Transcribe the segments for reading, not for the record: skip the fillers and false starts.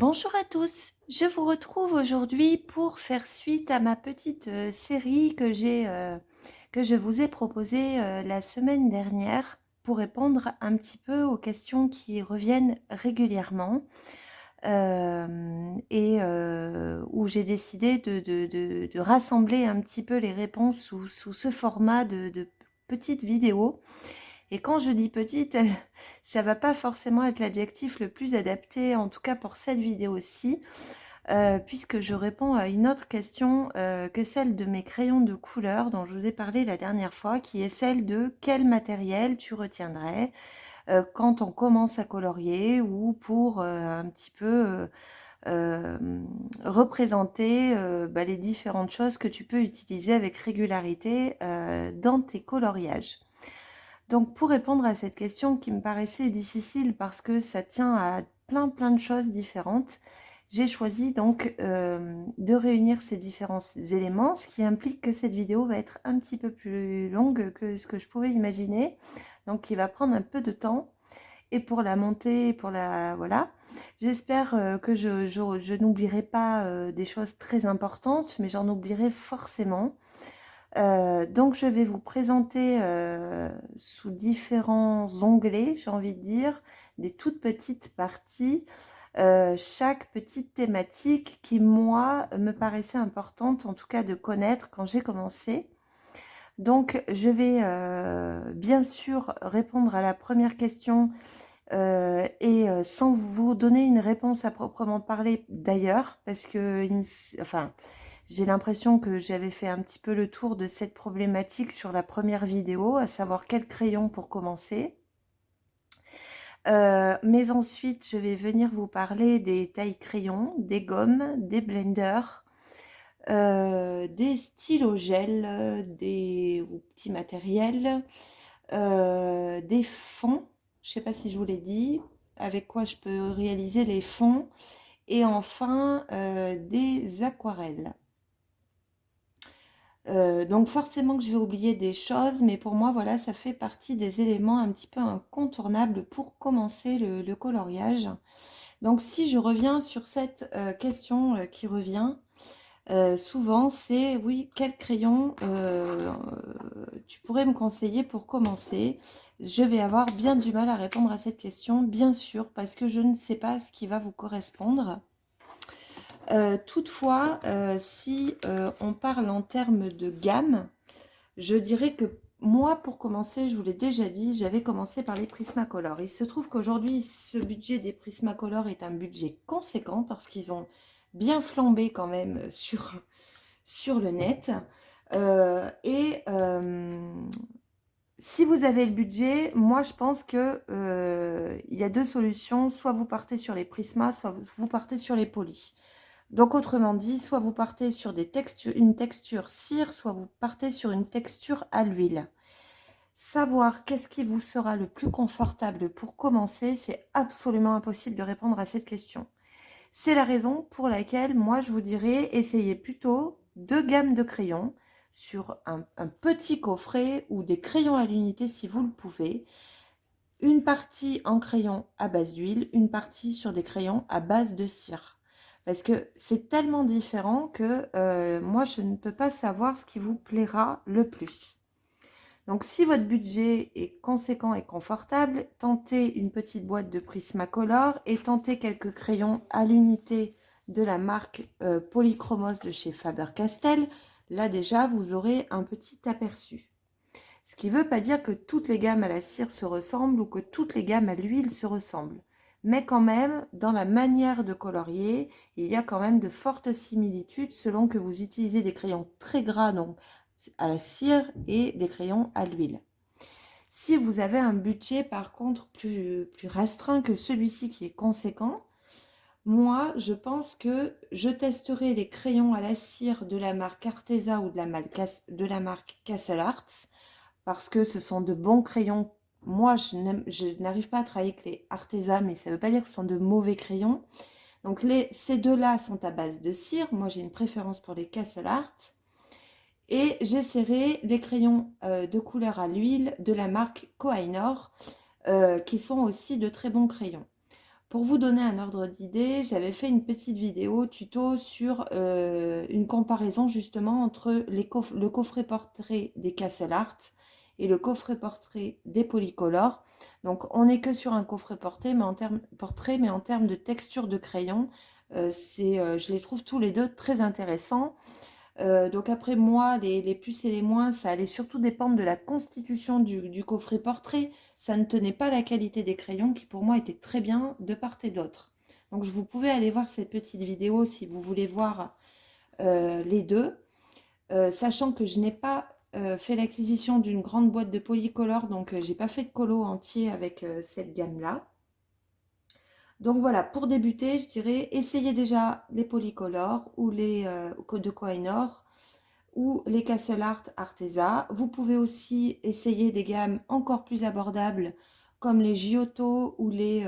Bonjour à tous, je vous retrouve aujourd'hui pour faire suite à ma petite série que je vous ai proposée la semaine dernière pour répondre un petit peu aux questions qui reviennent régulièrement où j'ai décidé de rassembler un petit peu les réponses sous ce format de petites vidéos. Et quand je dis petite, ça va pas forcément être l'adjectif le plus adapté, en tout cas pour cette vidéo-ci, puisque je réponds à une autre question que celle de mes crayons de couleur dont je vous ai parlé la dernière fois, qui est celle de quel matériel tu retiendrais quand on commence à colorier ou pour un petit peu représenter les différentes choses que tu peux utiliser avec régularité dans tes coloriages. Donc pour répondre à cette question qui me paraissait difficile parce que ça tient à plein de choses différentes, j'ai choisi donc de réunir ces différents éléments, ce qui implique que cette vidéo va être un petit peu plus longue que ce que je pouvais imaginer, donc il va prendre un peu de temps. Et pour la montée, pour la... Voilà. J'espère que je n'oublierai pas des choses très importantes, mais j'en oublierai forcément. Donc je vais vous présenter sous différents onglets, j'ai envie de dire, des toutes petites parties, chaque petite thématique qui, moi, me paraissait importante, en tout cas de connaître quand j'ai commencé. Donc je vais bien sûr répondre à la première question sans vous donner une réponse à proprement parler d'ailleurs, parce que enfin, j'ai l'impression que j'avais fait un petit peu le tour de cette problématique sur la première vidéo, à savoir quel crayon pour commencer. Mais ensuite, je vais venir vous parler des tailles crayons, des gommes, des blenders, des stylos gel, des petits matériels, des fonds, je ne sais pas si je vous l'ai dit, avec quoi je peux réaliser les fonds, et enfin des aquarelles. Donc forcément que je vais oublier des choses, mais pour moi, voilà, ça fait partie des éléments un petit peu incontournables pour commencer le coloriage. Donc si je reviens sur cette question qui revient souvent, c'est oui, quel crayon tu pourrais me conseiller pour commencer? Je vais avoir bien du mal à répondre à cette question, bien sûr, parce que je ne sais pas ce qui va vous correspondre. Toutefois, si on parle en termes de gamme, je dirais que moi, pour commencer, je vous l'ai déjà dit, j'avais commencé par les Prismacolor. Il se trouve qu'aujourd'hui, ce budget des Prismacolor est un budget conséquent parce qu'ils ont bien flambé quand même sur le net. Si vous avez le budget, moi je pense que il y a deux solutions. Soit vous partez sur les Prisma, soit vous partez sur les polis. Donc autrement dit, soit vous partez sur une texture cire, soit vous partez sur une texture à l'huile. Savoir qu'est-ce qui vous sera le plus confortable pour commencer, c'est absolument impossible de répondre à cette question. C'est la raison pour laquelle moi je vous dirais essayez plutôt deux gammes de crayons sur un petit coffret ou des crayons à l'unité si vous le pouvez. Une partie en crayon à base d'huile, une partie sur des crayons à base de cire. Parce que c'est tellement différent que moi je ne peux pas savoir ce qui vous plaira le plus. Donc si votre budget est conséquent et confortable, tentez une petite boîte de Prismacolor et tentez quelques crayons à l'unité de la marque Polychromos de chez Faber-Castell. Là déjà, vous aurez un petit aperçu. Ce qui ne veut pas dire que toutes les gammes à la cire se ressemblent ou que toutes les gammes à l'huile se ressemblent. Mais quand même, dans la manière de colorier, il y a quand même de fortes similitudes selon que vous utilisez des crayons très gras, donc à la cire, et des crayons à l'huile. Si vous avez un budget par contre plus restreint que celui-ci qui est conséquent, moi je pense que je testerai les crayons à la cire de la marque Arteza ou de la marque Castle Arts parce que ce sont de bons crayons. Moi je n'arrive pas à travailler avec les Arteza, mais ça ne veut pas dire que ce sont de mauvais crayons. Donc ces deux-là sont à base de cire. Moi j'ai une préférence pour les Castle Arts. Et j'essaierai les crayons de couleur à l'huile de la marque Kohinoor, qui sont aussi de très bons crayons. Pour vous donner un ordre d'idée, j'avais fait une petite vidéo tuto sur une comparaison justement entre le coffret portrait des Castle Art et le coffret portrait des Polycolor. Donc on n'est que sur un coffret portrait, mais en termes de texture de crayon, je les trouve tous les deux très intéressants. Donc après moi, les plus et les moins, ça allait surtout dépendre de la constitution du coffret portrait. Ça ne tenait pas la qualité des crayons qui pour moi étaient très bien de part et d'autre. Donc vous pouvez aller voir cette petite vidéo si vous voulez voir les deux. Sachant que je n'ai pas fait l'acquisition d'une grande boîte de polycolore, donc j'ai pas fait de colo entier avec cette gamme-là. Donc voilà, pour débuter, je dirais, essayez déjà les polycolores ou les de Kohinoor ou les Castle Art Arteza. Vous pouvez aussi essayer des gammes encore plus abordables comme les Giotto ou les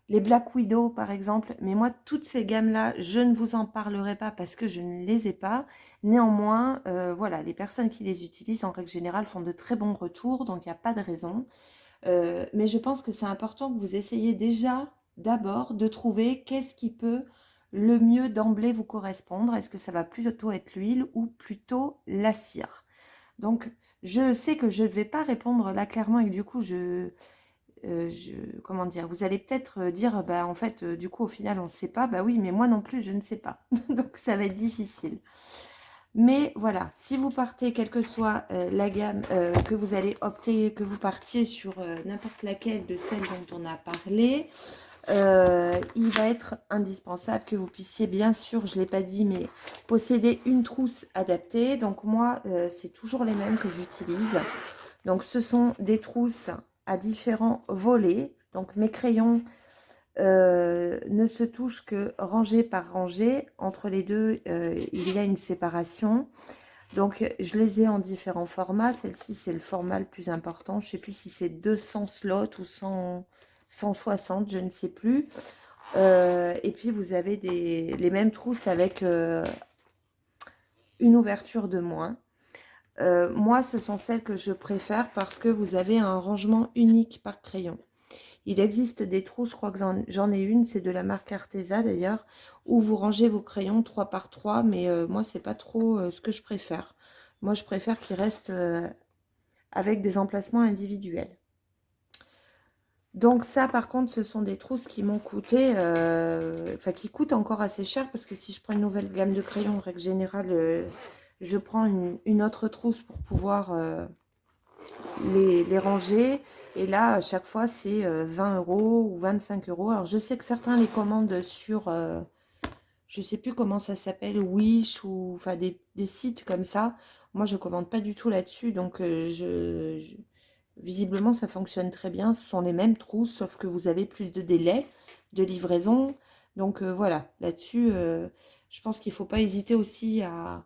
Black Widow par exemple. Mais moi, toutes ces gammes-là, je ne vous en parlerai pas parce que je ne les ai pas. Néanmoins, voilà, les personnes qui les utilisent en règle générale font de très bons retours, donc il n'y a pas de raison. Mais je pense que c'est important que vous essayiez déjà d'abord de trouver qu'est-ce qui peut le mieux d'emblée vous correspondre. Est-ce que ça va plutôt être l'huile ou plutôt la cire? Donc, je sais que je ne vais pas répondre là clairement et que du coup, comment dire, vous allez peut-être dire, bah en fait, du coup, au final, on ne sait pas. Bah oui, mais moi non plus, je ne sais pas. Donc, ça va être difficile. Mais voilà, si vous partez, quelle que soit la gamme que vous allez opter, que vous partiez sur n'importe laquelle de celles dont on a parlé, il va être indispensable que vous puissiez, bien sûr, je ne l'ai pas dit, mais posséder une trousse adaptée. Donc moi, c'est toujours les mêmes que j'utilise. Donc ce sont des trousses à différents volets. Donc mes crayons ne se touchent que rangée par rangée. Entre les deux, il y a une séparation. Donc, je les ai en différents formats. Celle-ci, c'est le format le plus important. Je ne sais plus si c'est 200 slots ou 160, je ne sais plus. Et puis, vous avez les mêmes trousses avec une ouverture de moins. Moi, ce sont celles que je préfère parce que vous avez un rangement unique par crayon. Il existe des trousses, je crois que j'en ai une, c'est de la marque Arteza d'ailleurs, où vous rangez vos crayons 3 par 3, mais moi, c'est pas trop ce que je préfère. Moi, je préfère qu'ils restent avec des emplacements individuels. Donc ça, par contre, ce sont des trousses qui m'ont coûté, enfin qui coûtent encore assez cher, parce que si je prends une nouvelle gamme de crayons, en règle générale, je prends une autre trousse pour pouvoir les ranger. Et là, à chaque fois, c'est 20 € ou 25 €. Alors, je sais que certains les commandent sur, je sais plus comment ça s'appelle, Wish ou enfin des sites comme ça. Moi, je commande pas du tout là-dessus, donc visiblement, ça fonctionne très bien. Ce sont les mêmes trousses, sauf que vous avez plus de délai de livraison. Donc voilà, là-dessus, je pense qu'il ne faut pas hésiter aussi à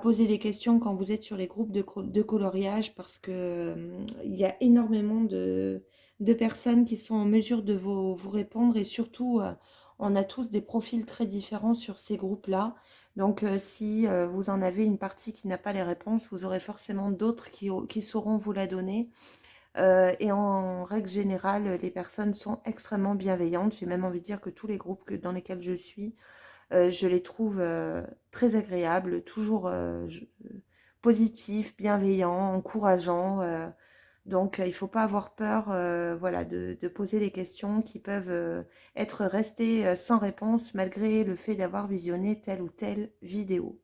poser des questions quand vous êtes sur les groupes de coloriage parce que il y a énormément de personnes qui sont en mesure de vous répondre et surtout, on a tous des profils très différents sur ces groupes-là. Donc, si vous en avez une partie qui n'a pas les réponses, vous aurez forcément d'autres qui sauront vous la donner. Et en règle générale, les personnes sont extrêmement bienveillantes. J'ai même envie de dire que tous les groupes dans lesquels je suis, je les trouve très agréables, toujours positifs, bienveillants, encourageants. Donc, il ne faut pas avoir peur voilà, de poser des questions qui peuvent être restées sans réponse malgré le fait d'avoir visionné telle ou telle vidéo.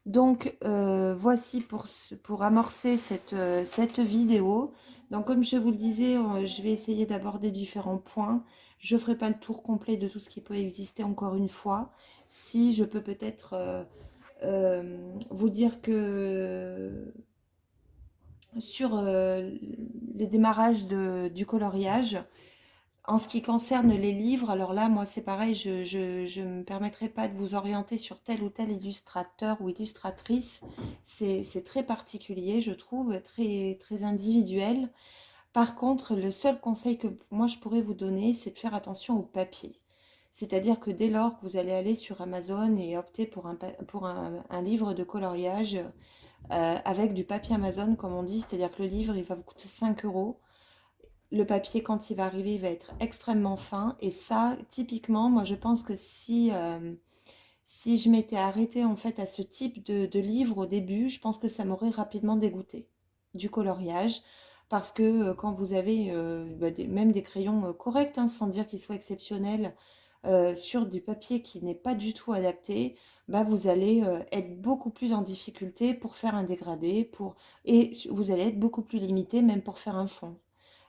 Donc, voici pour amorcer cette vidéo. Donc, comme je vous le disais, je vais essayer d'aborder différents points. Je ne ferai pas le tour complet de tout ce qui peut exister encore une fois. Si je peux peut-être vous dire que sur les démarrages du coloriage, en ce qui concerne les livres, alors là, moi, c'est pareil, je ne me permettrai pas de vous orienter sur tel ou tel illustrateur ou illustratrice. C'est très particulier, je trouve, très, très individuel. Par contre, le seul conseil que moi, je pourrais vous donner, c'est de faire attention au papier. C'est-à-dire que dès lors que vous allez aller sur Amazon et opter pour un livre de coloriage avec du papier Amazon, comme on dit, c'est-à-dire que le livre, il va vous coûter 5 €. le papier, quand il va arriver, il va être extrêmement fin. Et ça, typiquement, moi, je pense que si je m'étais arrêtée en fait à ce type de livre au début, je pense que ça m'aurait rapidement dégoûté du coloriage. Parce que quand vous avez bah, même des crayons corrects, hein, sans dire qu'ils soient exceptionnels, sur du papier qui n'est pas du tout adapté, bah, vous allez être beaucoup plus en difficulté pour faire un dégradé, et vous allez être beaucoup plus limité même pour faire un fond.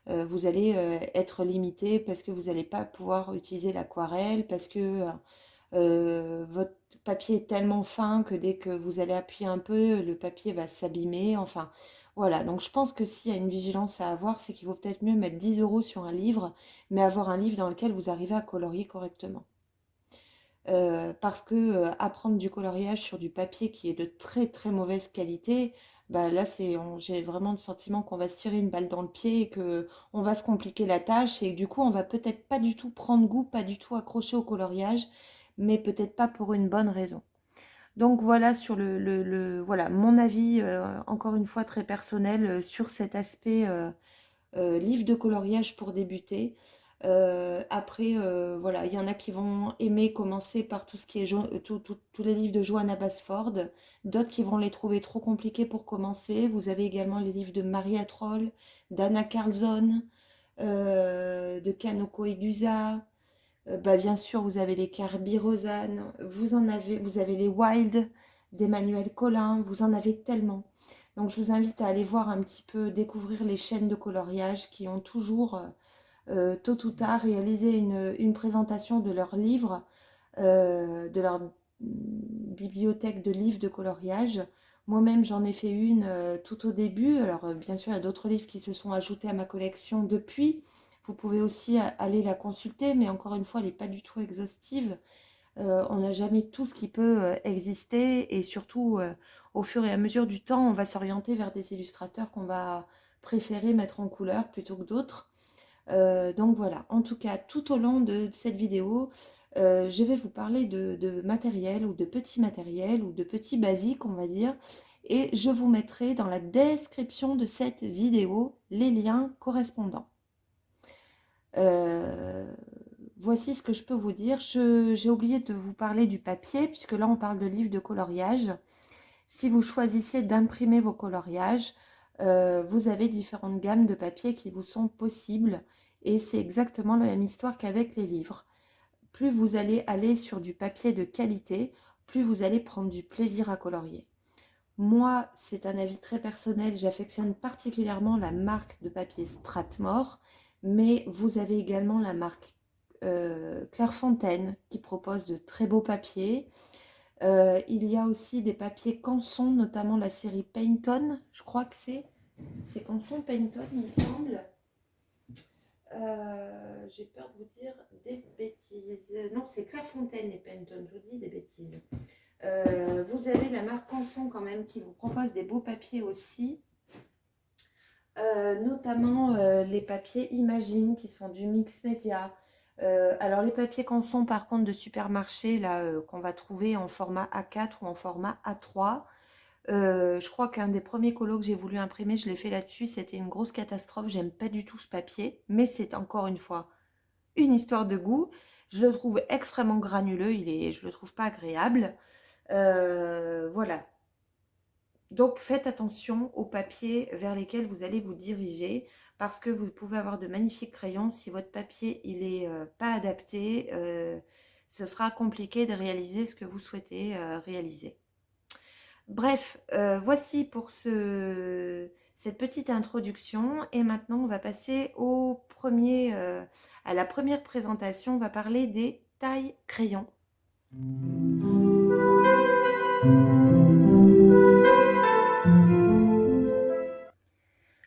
Vous allez être limité parce que vous n'allez pas pouvoir utiliser l'aquarelle, parce que votre papier est tellement fin que dès que vous allez appuyer un peu, le papier va s'abîmer. Enfin, voilà. Donc, je pense que s'il y a une vigilance à avoir, c'est qu'il vaut peut-être mieux mettre 10 € sur un livre, mais avoir un livre dans lequel vous arrivez à colorier correctement. Parce que apprendre du coloriage sur du papier qui est de très très mauvaise qualité, bah là j'ai vraiment le sentiment qu'on va se tirer une balle dans le pied et que on va se compliquer la tâche et du coup on va peut-être pas du tout prendre goût, pas du tout accrocher au coloriage, mais peut-être pas pour une bonne raison. Donc voilà sur voilà mon avis encore une fois très personnel sur cet aspect livre de coloriage pour débuter. Après, voilà, il y en a qui vont aimer commencer par tout ce qui est tous les livres de Johanna Basford, d'autres qui vont les trouver trop compliqués pour commencer. Vous avez également les livres de Maria Troll, d'Anna Carlzon, de Kanoko Egusa. Bah, bien sûr, vous avez les Carby Rosanne, vous avez les Wild d'Emmanuel Collin, vous en avez tellement. Donc je vous invite à aller voir un petit peu, découvrir les chaînes de coloriage qui ont toujours, tôt ou tard, réalisé une présentation de leurs livres, de leur bibliothèque de livres de coloriage. Moi-même, j'en ai fait une tout au début. Alors, bien sûr, il y a d'autres livres qui se sont ajoutés à ma collection depuis. Vous pouvez aussi aller la consulter, mais encore une fois, elle n'est pas du tout exhaustive. On n'a jamais tout ce qui peut exister et surtout, au fur et à mesure du temps, on va s'orienter vers des illustrateurs qu'on va préférer mettre en couleur plutôt que d'autres. Donc voilà, en tout cas, tout au long de cette vidéo, je vais vous parler de matériel ou de petits matériels ou de petits basiques, on va dire. Et je vous mettrai dans la description de cette vidéo les liens correspondants. Voici ce que je peux vous dire. J'ai oublié de vous parler du papier, puisque là on parle de livres de coloriage. Si vous choisissez d'imprimer vos coloriages, vous avez différentes gammes de papier qui vous sont possibles. Et c'est exactement la même histoire qu'avec les livres. Plus vous allez aller sur du papier de qualité, plus vous allez prendre du plaisir à colorier. Moi, c'est un avis très personnel, j'affectionne particulièrement la marque de papier Strathmore, mais vous avez également la marque Clairefontaine qui propose de très beaux papiers. Il y a aussi des papiers Canson, notamment la série Painton, je crois que c'est Canson Painton, il me semble. J'ai peur de vous dire des bêtises. Non, c'est Clairefontaine et Painton, je vous dis des bêtises. Vous avez la marque Canson quand même qui vous propose des beaux papiers aussi. Notamment les papiers Imagine qui sont du mix média. Alors les papiers Canson par contre de supermarché là qu'on va trouver en format A4 ou en format A3. Je crois qu'un des premiers colos que j'ai voulu imprimer, je l'ai fait là-dessus, c'était une grosse catastrophe. J'aime pas du tout ce papier, mais c'est encore une fois une histoire de goût. Je le trouve extrêmement granuleux, je le trouve pas agréable. Voilà. Donc faites attention aux papiers vers lesquels vous allez vous diriger parce que vous pouvez avoir de magnifiques crayons. Si votre papier il est pas adapté, ce sera compliqué de réaliser ce que vous souhaitez réaliser. Bref, voici pour cette petite introduction et maintenant on va passer à la première présentation. On va parler des tailles crayons.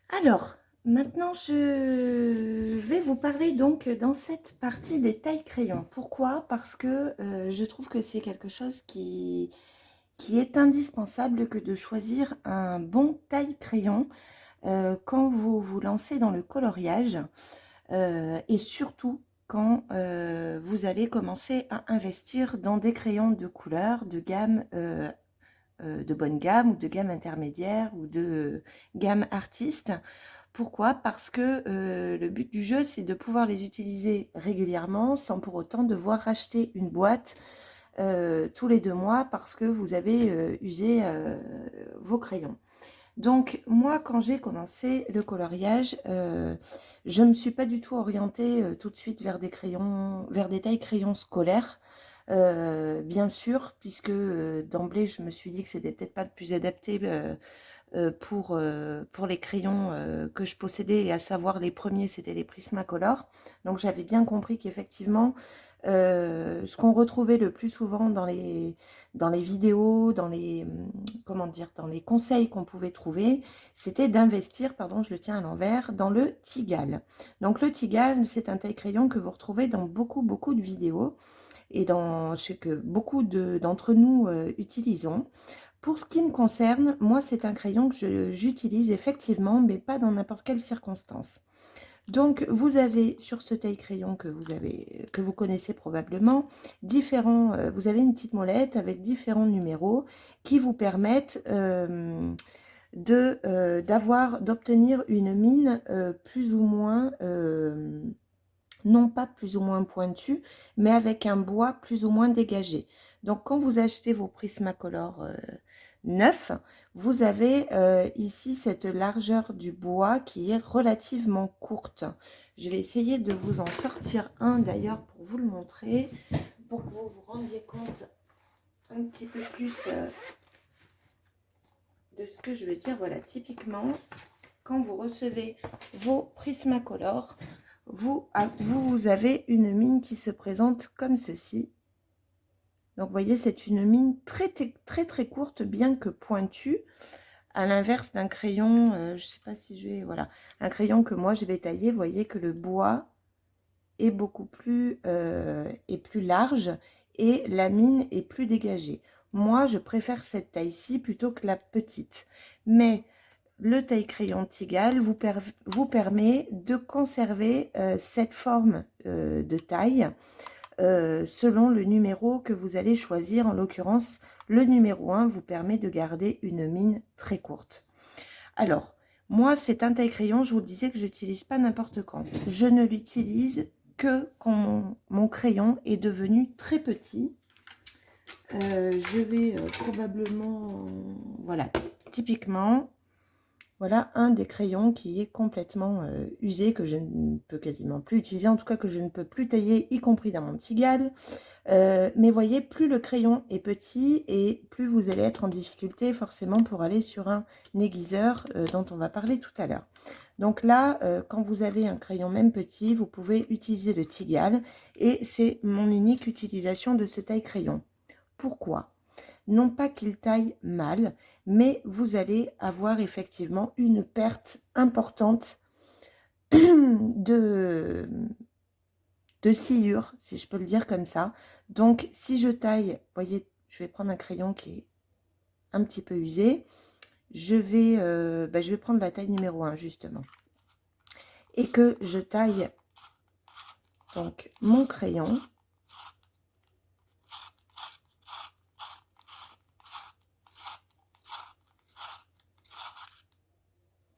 Alors, maintenant je vais vous parler donc dans cette partie des tailles crayons. Pourquoi? Parce que je trouve que c'est quelque chose qui est indispensable que de choisir un bon taille crayon quand vous vous lancez dans le coloriage et surtout quand vous allez commencer à investir dans des crayons de couleur de gamme de bonne gamme ou de gamme intermédiaire ou de gamme artiste. Pourquoi? Parce que le but du jeu, c'est de pouvoir les utiliser régulièrement sans pour autant devoir racheter une boîte tous les 2 mois parce que vous avez usé vos crayons. Donc moi, quand j'ai commencé le coloriage, je ne me suis pas du tout orientée tout de suite vers des crayons, vers des tailles crayons scolaires. Bien sûr, puisque d'emblée, je me suis dit que c'était peut-être pas le plus adapté pour les crayons que je possédais, et à savoir les premiers, c'était les Prismacolor. Donc j'avais bien compris qu'effectivement, ce qu'on retrouvait le plus souvent dans les vidéos, dans les, comment dire, dans les conseils qu'on pouvait trouver, c'était d'investir, pardon, je le tiens à l'envers, dans le Tigal. Donc le Tigal, c'est un taille-crayon que vous retrouvez dans beaucoup de vidéos et dans ce que beaucoup d'entre nous utilisons. Pour ce qui me concerne, moi, c'est un crayon que j'utilise effectivement, mais pas dans n'importe quelle circonstance. Donc, vous avez sur ce taille-crayon que vous connaissez probablement, vous avez une petite molette avec différents numéros qui vous permettent d'obtenir une mine plus ou moins, non pas plus ou moins pointue, mais avec un bois plus ou moins dégagé. Donc, quand vous achetez vos Prismacolor neuf, vous avez ici cette largeur du bois qui est relativement courte. Je vais essayer de vous en sortir un d'ailleurs pour vous le montrer, pour que vous vous rendiez compte un petit peu plus de ce que je veux dire. Voilà, typiquement, quand vous recevez vos Prismacolor, vous avez une mine qui se présente comme ceci. Donc, vous voyez, c'est une mine très courte, bien que pointue, à l'inverse d'un crayon, je ne sais pas si je vais, voilà, un crayon que moi je vais tailler, vous voyez que le bois est beaucoup plus, plus large et la mine est plus dégagée. Moi, je préfère cette taille-ci plutôt que la petite. Mais le taille-crayon Tigal vous permet de conserver cette forme de taille selon le numéro que vous allez choisir. En l'occurrence, le numéro 1 vous permet de garder une mine très courte. Alors, moi, c'est un taille-crayon, je vous disais que je n'utilise pas n'importe quand. Je ne l'utilise que quand mon crayon est devenu très petit. Je vais probablement, voilà, typiquement, voilà un des crayons qui est complètement usé, que je ne peux quasiment plus utiliser, en tout cas que je ne peux plus tailler, y compris dans mon Tigal. Mais voyez, plus le crayon est petit et plus vous allez être en difficulté forcément pour aller sur un aiguiseur dont on va parler tout à l'heure. Donc là, quand vous avez un crayon même petit, vous pouvez utiliser le Tigal et c'est mon unique utilisation de ce taille-crayon. Pourquoi? Non pas qu'il taille mal, mais vous allez avoir effectivement une perte importante de sciure, si je peux le dire comme ça. Donc, si je taille, vous voyez, je vais prendre un crayon qui est un petit peu usé. Je vais prendre la taille numéro 1, justement. Et que je taille donc mon crayon.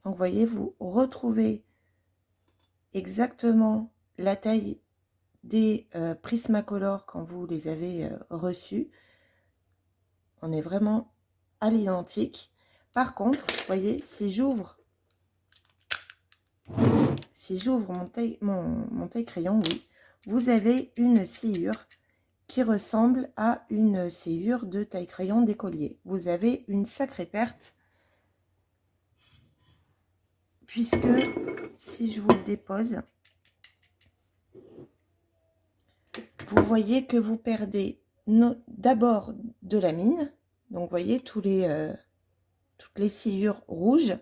Donc, vous voyez, vous retrouvez exactement la taille des Prismacolor quand vous les avez reçus. On est vraiment à l'identique. Par contre, vous voyez, si j'ouvre mon taille-crayon, oui, vous avez une sciure qui ressemble à une sciure de taille-crayon d'écolier. Vous avez une sacrée perte, puisque si je vous le dépose, vous voyez que vous perdez d'abord de la mine. Donc, vous voyez toutes les sciures rouges,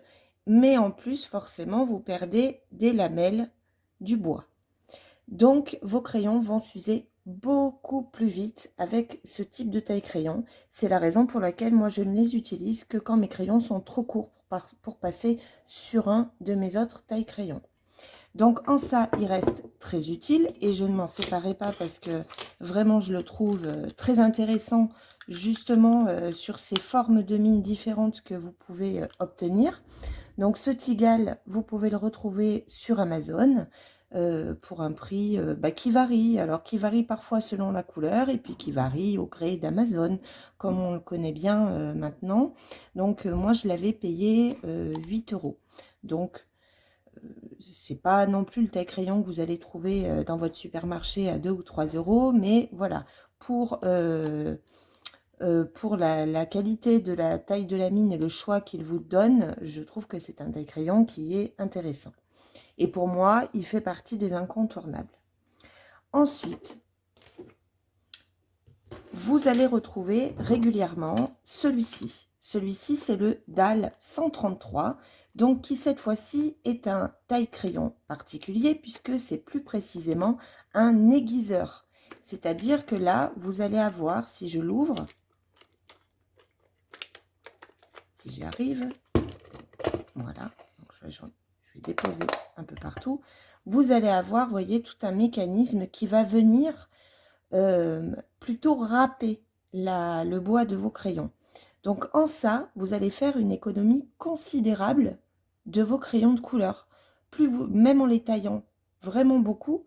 mais en plus, forcément, vous perdez des lamelles du bois. Donc, vos crayons vont s'user beaucoup plus vite avec ce type de taille-crayon. C'est la raison pour laquelle moi, je ne les utilise que quand mes crayons sont trop courts pour passer sur un de mes autres taille-crayons. Donc, en ça, il reste très utile et je ne m'en séparais pas parce que vraiment, je le trouve très intéressant justement sur ces formes de mines différentes que vous pouvez obtenir. Donc ce Tigal, vous pouvez le retrouver sur Amazon pour un prix qui varie. Alors qui varie parfois selon la couleur et puis qui varie au gré d'Amazon, comme on le connaît bien maintenant. Donc moi je l'avais payé 8 euros. Donc c'est pas non plus le taille crayon que vous allez trouver dans votre supermarché à 2 ou 3 euros, mais voilà, pour la qualité de la taille de la mine et le choix qu'il vous donne, je trouve que c'est un taille crayon qui est intéressant. Et pour moi, il fait partie des incontournables. Ensuite, vous allez retrouver régulièrement celui-ci. Celui-ci, c'est le DAL 133, donc qui cette fois-ci est un taille crayon particulier puisque c'est plus précisément un aiguiseur. C'est-à-dire que là, vous allez avoir, si je l'ouvre, si j'y arrive, voilà, donc je vais déposer un peu partout, vous allez avoir, vous voyez, tout un mécanisme qui va venir plutôt râper le bois de vos crayons. Donc en ça, vous allez faire une économie considérable de vos crayons de couleur. Plus vous, même en les taillant vraiment beaucoup,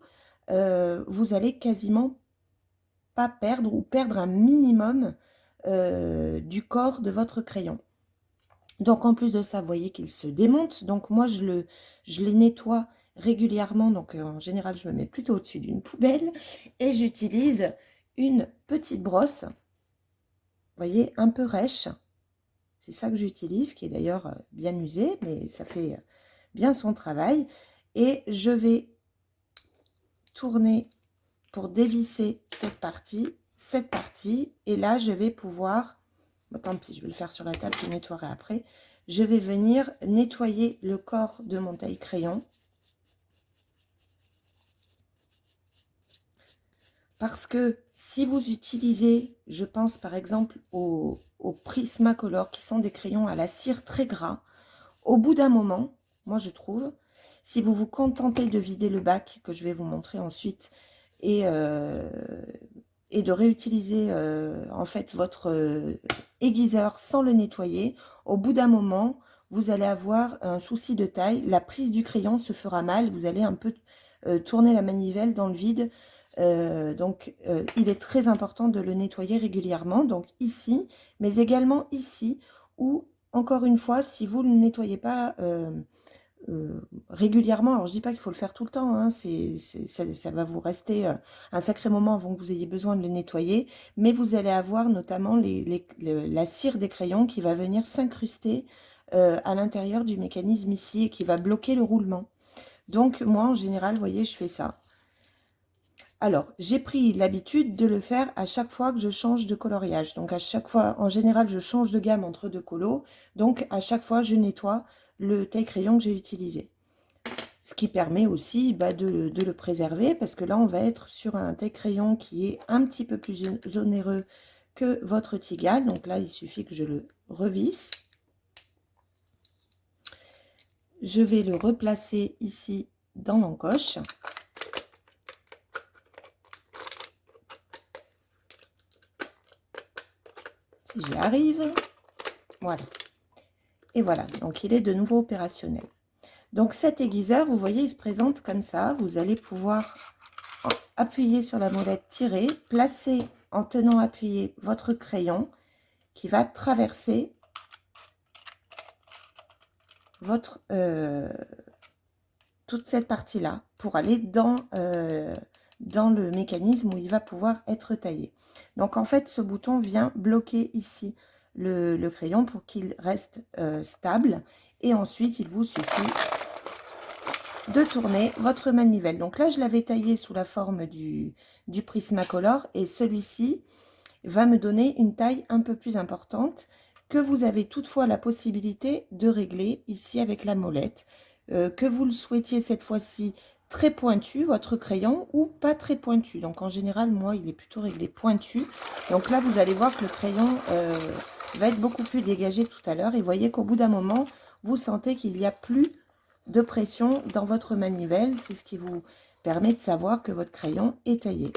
vous allez quasiment pas perdre ou perdre un minimum du corps de votre crayon. Donc en plus de ça, vous voyez qu'il se démonte. Donc moi, je les nettoie régulièrement. Donc en général, je me mets plutôt au-dessus d'une poubelle. Et j'utilise une petite brosse, vous voyez, un peu rêche. C'est ça que j'utilise, qui est d'ailleurs bien usée, mais ça fait bien son travail. Et je vais tourner pour dévisser cette partie. Et là, je vais pouvoir... Bon, tant pis, je vais le faire sur la table, je nettoierai après. Je vais venir nettoyer le corps de mon taille crayon. Parce que si vous utilisez, je pense par exemple aux Prismacolor, qui sont des crayons à la cire très gras, au bout d'un moment, moi je trouve, si vous vous contentez de vider le bac, que je vais vous montrer ensuite, et de réutiliser en fait votre aiguiseur sans le nettoyer, au bout d'un moment, vous allez avoir un souci de taille, la prise du crayon se fera mal, vous allez un peu tourner la manivelle dans le vide, donc il est très important de le nettoyer régulièrement, donc ici, mais également ici, où encore une fois, si vous ne le nettoyez pas régulièrement, alors je dis pas qu'il faut le faire tout le temps, hein, ça va vous rester un sacré moment avant que vous ayez besoin de le nettoyer, mais vous allez avoir notamment la cire des crayons qui va venir s'incruster à l'intérieur du mécanisme ici et qui va bloquer le roulement. Donc moi en général, vous voyez, je fais ça. Alors, j'ai pris l'habitude de le faire à chaque fois que je change de coloriage. Donc, à chaque fois, en général, je change de gamme entre deux colos. Donc, à chaque fois, je nettoie le taille crayon que j'ai utilisé. Ce qui permet aussi de le préserver parce que là, on va être sur un taille crayon qui est un petit peu plus onéreux que votre Tigal. Donc là, il suffit que je le revisse. Je vais le replacer ici dans l'encoche. Si j'y arrive, voilà. Et voilà, donc il est de nouveau opérationnel. Donc cet aiguiseur, vous voyez, il se présente comme ça. Vous allez pouvoir appuyer sur la molette, tirer, placer en tenant appuyé votre crayon qui va traverser votre toute cette partie-là pour aller dans le mécanisme où il va pouvoir être taillé. Donc en fait, ce bouton vient bloquer ici le crayon pour qu'il reste stable. Et ensuite, il vous suffit de tourner votre manivelle. Donc là, je l'avais taillé sous la forme du Prismacolor et celui-ci va me donner une taille un peu plus importante que vous avez toutefois la possibilité de régler ici avec la molette. Que vous le souhaitiez cette fois-ci très pointu, votre crayon, ou pas très pointu. Donc en général, moi, il est plutôt réglé pointu. Donc là, vous allez voir que le crayon va être beaucoup plus dégagé tout à l'heure. Et voyez qu'au bout d'un moment, vous sentez qu'il n'y a plus de pression dans votre manivelle. C'est ce qui vous permet de savoir que votre crayon est taillé.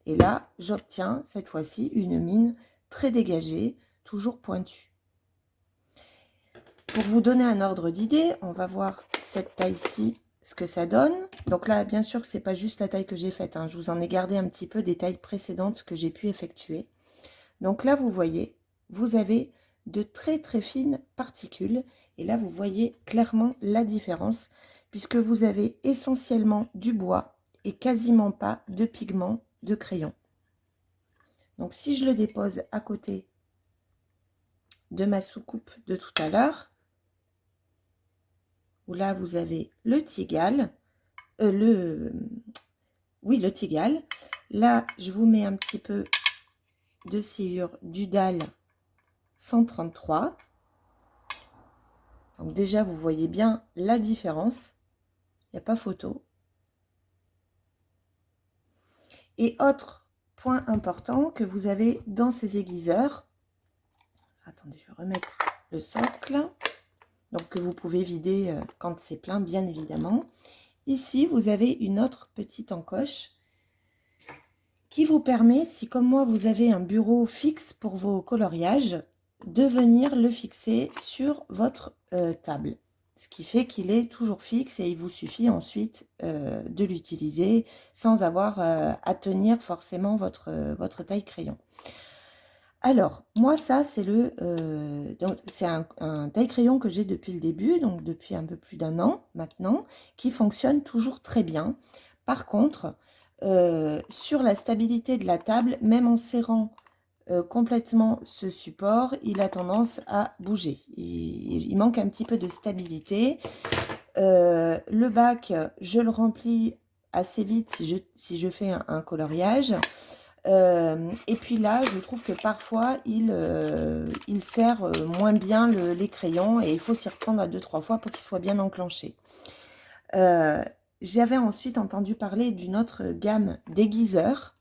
Et là, j'obtiens cette fois-ci une mine très dégagée, toujours pointue. Pour vous donner un ordre d'idée, on va voir cette taille-ci, ce que ça donne. Donc là, bien sûr que ce n'est pas juste la taille que j'ai faite, hein. Je vous en ai gardé un petit peu des tailles précédentes que j'ai pu effectuer. Donc là, vous voyez, vous avez de très très fines particules. Et là, vous voyez clairement la différence, puisque vous avez essentiellement du bois et quasiment pas de pigments de crayon. Donc si je le dépose à côté de ma soucoupe de tout à l'heure, où là vous avez le Tigal, le Tigal. Là, je vous mets un petit peu de sciure du DAL 133. Donc déjà, vous voyez bien la différence. Il n'y a pas photo. Et autre point important que vous avez dans ces aiguiseurs. Attendez, je vais remettre le socle. Donc que vous pouvez vider quand c'est plein, bien évidemment. Ici, vous avez une autre petite encoche qui vous permet, si comme moi vous avez un bureau fixe pour vos coloriages, de venir le fixer sur votre table. Ce qui fait qu'il est toujours fixe et il vous suffit ensuite de l'utiliser sans avoir à tenir forcément votre taille crayon. Alors, moi ça c'est un taille crayon que j'ai depuis le début, donc depuis un peu plus d'un an maintenant, qui fonctionne toujours très bien. Par contre, sur la stabilité de la table, même en serrant complètement ce support, il a tendance à bouger. Il manque un petit peu de stabilité. Le bac, je le remplis assez vite si je fais un coloriage. Et puis là, je trouve que parfois, il sert moins bien les crayons et il faut s'y reprendre à 2-3 fois pour qu'il soit bien enclenché. J'avais ensuite entendu parler d'une autre gamme d'aiguiseurs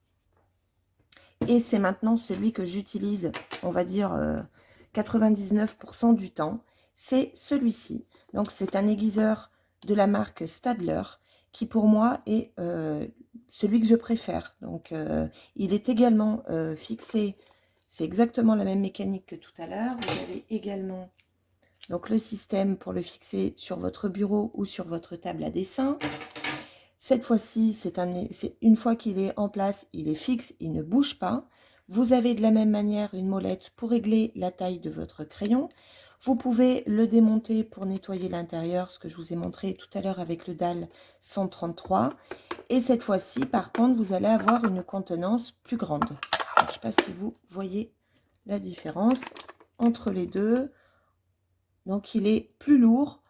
et c'est maintenant celui que j'utilise, on va dire 99% du temps, c'est celui-ci. Donc c'est un aiguiseur de la marque Stadler qui pour moi est celui que je préfère. Donc il est également fixé, c'est exactement la même mécanique que tout à l'heure. Vous avez également donc le système pour le fixer sur votre bureau ou sur votre table à dessin. Cette fois-ci, une fois qu'il est en place, il est fixe, il ne bouge pas. Vous avez de la même manière une molette pour régler la taille de votre crayon. Vous pouvez le démonter pour nettoyer l'intérieur, ce que je vous ai montré tout à l'heure avec le DAL 133. Et cette fois-ci, par contre, vous allez avoir une contenance plus grande. Donc, je ne sais pas si vous voyez la différence entre les deux. Donc, il est plus lourd,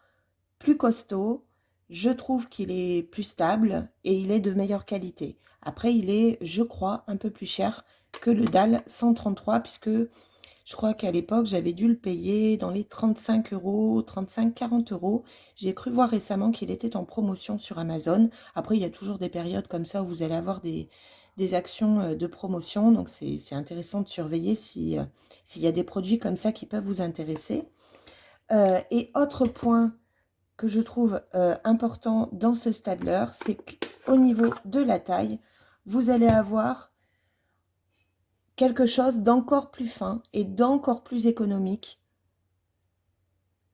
plus costaud. Je trouve qu'il est plus stable et il est de meilleure qualité. Après, il est, je crois, un peu plus cher que le DAL 133 puisque je crois qu'à l'époque, j'avais dû le payer dans les 35 euros, 35-40 euros. J'ai cru voir récemment qu'il était en promotion sur Amazon. Après, il y a toujours des périodes comme ça où vous allez avoir des actions de promotion. Donc, c'est intéressant de surveiller s'il y a des produits comme ça qui peuvent vous intéresser. Et autre point que je trouve important dans ce Stadler, c'est qu'au niveau de la taille, vous allez avoir quelque chose d'encore plus fin et d'encore plus économique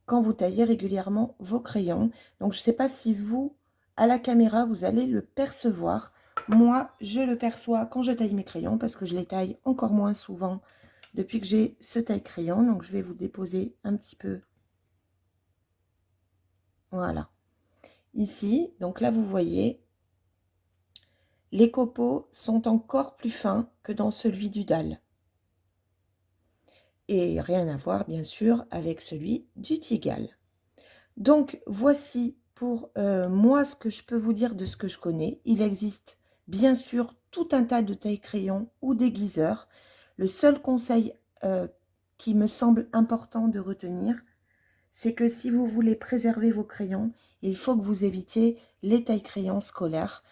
quand vous taillez régulièrement vos crayons. Donc, je ne sais pas si vous, à la caméra, vous allez le percevoir. Moi, je le perçois quand je taille mes crayons parce que je les taille encore moins souvent depuis que j'ai ce taille-crayon. Donc, je vais vous déposer un petit peu. Voilà. Ici, donc là, vous voyez, les copeaux sont encore plus fins que dans celui du DAL. Et rien à voir, bien sûr, avec celui du Tigal. Donc, voici pour moi ce que je peux vous dire de ce que je connais. Il existe, bien sûr, tout un tas de taille-crayons ou d'aiguiseurs. Le seul conseil qui me semble important de retenir, c'est que si vous voulez préserver vos crayons, il faut que vous évitiez les taille-crayons scolaires.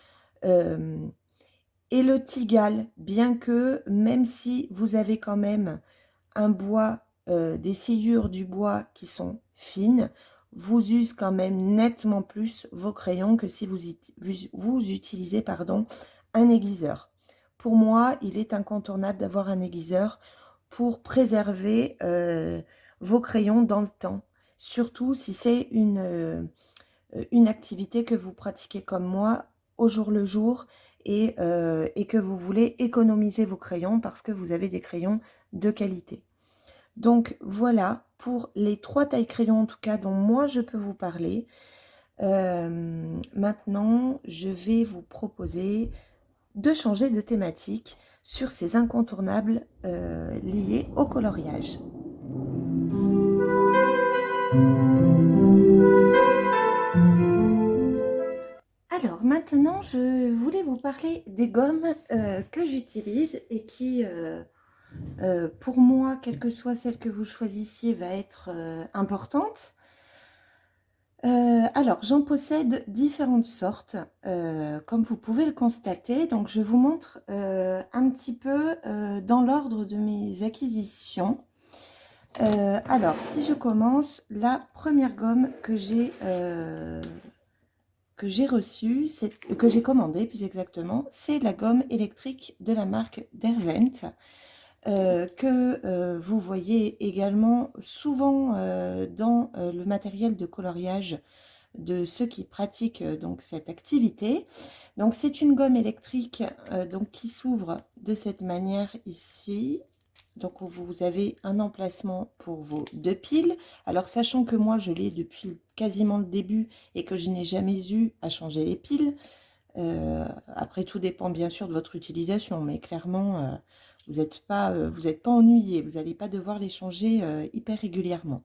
Et le Tigal, bien que, même si vous avez quand même un bois, des sciures du bois qui sont fines, vous use quand même nettement plus vos crayons que si vous utilisez un aiguiseur. Pour moi, il est incontournable d'avoir un aiguiseur pour préserver vos crayons dans le temps. surtout si c'est une activité que vous pratiquez comme moi au jour le jour et que vous voulez économiser vos crayons parce que vous avez des crayons de qualité. Donc voilà pour les 3 tailles crayons en tout cas dont moi je peux vous parler. Maintenant, je vais vous proposer de changer de thématique sur ces incontournables liés au coloriage. Alors maintenant, je voulais vous parler des gommes que j'utilise et qui, pour moi, quelle que soit celle que vous choisissiez, va être importante. Alors, j'en possède différentes sortes, comme vous pouvez le constater. Donc, je vous montre un petit peu dans l'ordre de mes acquisitions. Alors, si je commence, la première gomme que j'ai reçue, que j'ai commandée plus exactement, c'est la gomme électrique de la marque Derwent. Que vous voyez également souvent dans le matériel de coloriage de ceux qui pratiquent donc cette activité. Donc c'est une gomme électrique donc qui s'ouvre de cette manière ici. Donc vous avez un emplacement pour vos 2 piles. Alors sachant que moi je l'ai depuis quasiment le début et que je n'ai jamais eu à changer les piles. Après tout dépend bien sûr de votre utilisation, mais clairement vous n'êtes pas ennuyé, vous n'allez pas devoir les changer hyper régulièrement.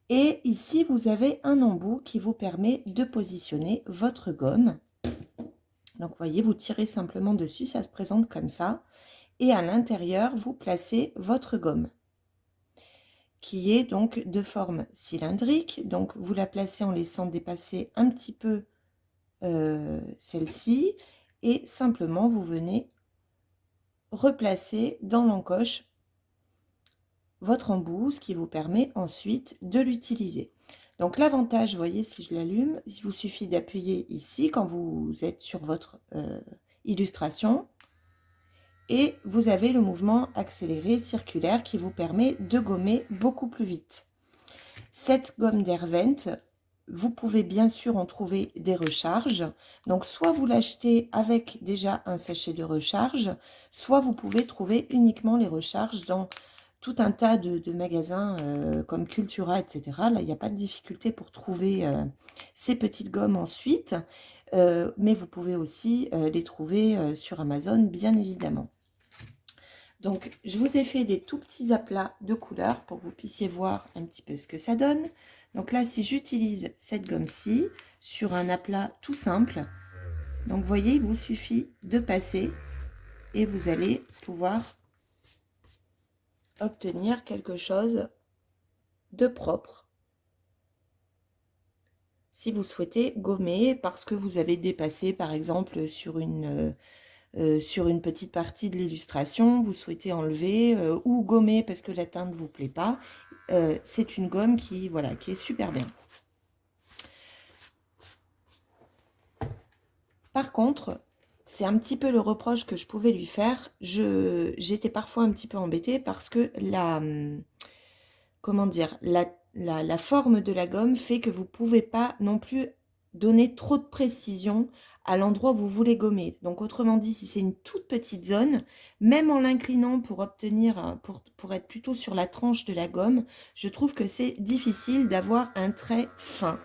Et ici, vous avez un embout qui vous permet de positionner votre gomme. Donc, vous voyez, vous tirez simplement dessus, ça se présente comme ça. Et à l'intérieur, vous placez votre gomme, qui est donc de forme cylindrique. Donc, vous la placez en laissant dépasser un petit peu celle-ci. Et simplement, vous venez replacer dans l'encoche votre embout, ce qui vous permet ensuite de l'utiliser. Donc l'avantage, vous voyez, si je l'allume, il vous suffit d'appuyer ici quand vous êtes sur votre illustration et vous avez le mouvement accéléré circulaire qui vous permet de gommer beaucoup plus vite. Cette gomme Derwent, vous pouvez bien sûr en trouver des recharges. Donc soit vous l'achetez avec déjà un sachet de recharge, soit vous pouvez trouver uniquement les recharges dans tout un tas de magasins comme Cultura, etc. Là, il n'y a pas de difficulté pour trouver ces petites gommes ensuite, mais vous pouvez aussi les trouver sur Amazon, bien évidemment. Donc, je vous ai fait des tout petits aplats de couleurs pour que vous puissiez voir un petit peu ce que ça donne. Donc là, si j'utilise cette gomme-ci sur un aplat tout simple, donc vous voyez, il vous suffit de passer et vous allez pouvoir obtenir quelque chose de propre. Si vous souhaitez gommer parce que vous avez dépassé par exemple sur une petite partie de l'illustration, vous souhaitez enlever ou gommer parce que la teinte ne vous plaît pas, c'est une gomme qui, voilà, qui est super bien. Par contre, c'est un petit peu le reproche que je pouvais lui faire. J'étais parfois un petit peu embêtée parce que comment dire, la forme de la gomme fait que vous ne pouvez pas non plus donner trop de précision à l'endroit où vous voulez gommer. Donc autrement dit, si c'est une toute petite zone, même en l'inclinant pour obtenir, pour être plutôt sur la tranche de la gomme, je trouve que c'est difficile d'avoir un trait fin.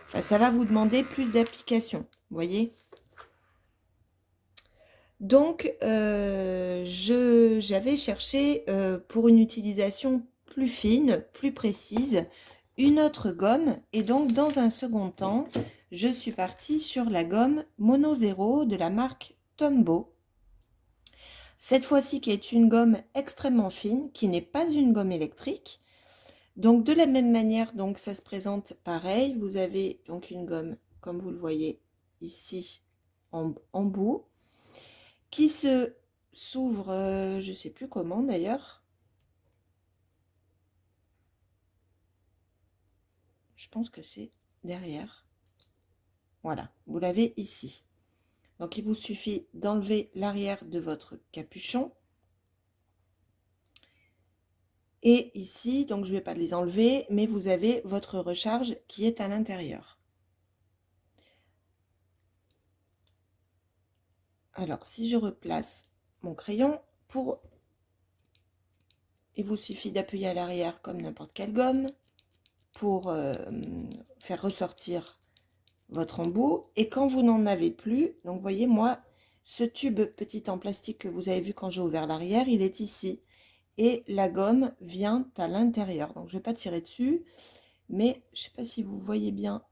Enfin, ça va vous demander plus d'application, vous voyez. Donc, j'avais cherché pour une utilisation plus fine, plus précise, une autre gomme. Et donc, dans un second temps, je suis partie sur la gomme Mono Zero de la marque Tombow. Cette fois-ci, qui est une gomme extrêmement fine, qui n'est pas une gomme électrique. Donc, de la même manière, donc ça se présente pareil. Vous avez donc une gomme, comme vous le voyez ici, en bout, qui s'ouvre, je ne sais plus comment d'ailleurs. Je pense que c'est derrière. Voilà, vous l'avez ici. Donc, il vous suffit d'enlever l'arrière de votre capuchon. Et ici, donc je ne vais pas les enlever, mais vous avez votre recharge qui est à l'intérieur. Alors, si je replace mon crayon, il vous suffit d'appuyer à l'arrière comme n'importe quelle gomme pour faire ressortir votre embout. Et quand vous n'en avez plus, donc vous voyez, moi, ce tube petit en plastique que vous avez vu quand j'ai ouvert l'arrière, il est ici. Et la gomme vient à l'intérieur. Donc, je ne vais pas tirer dessus, mais je ne sais pas si vous voyez bien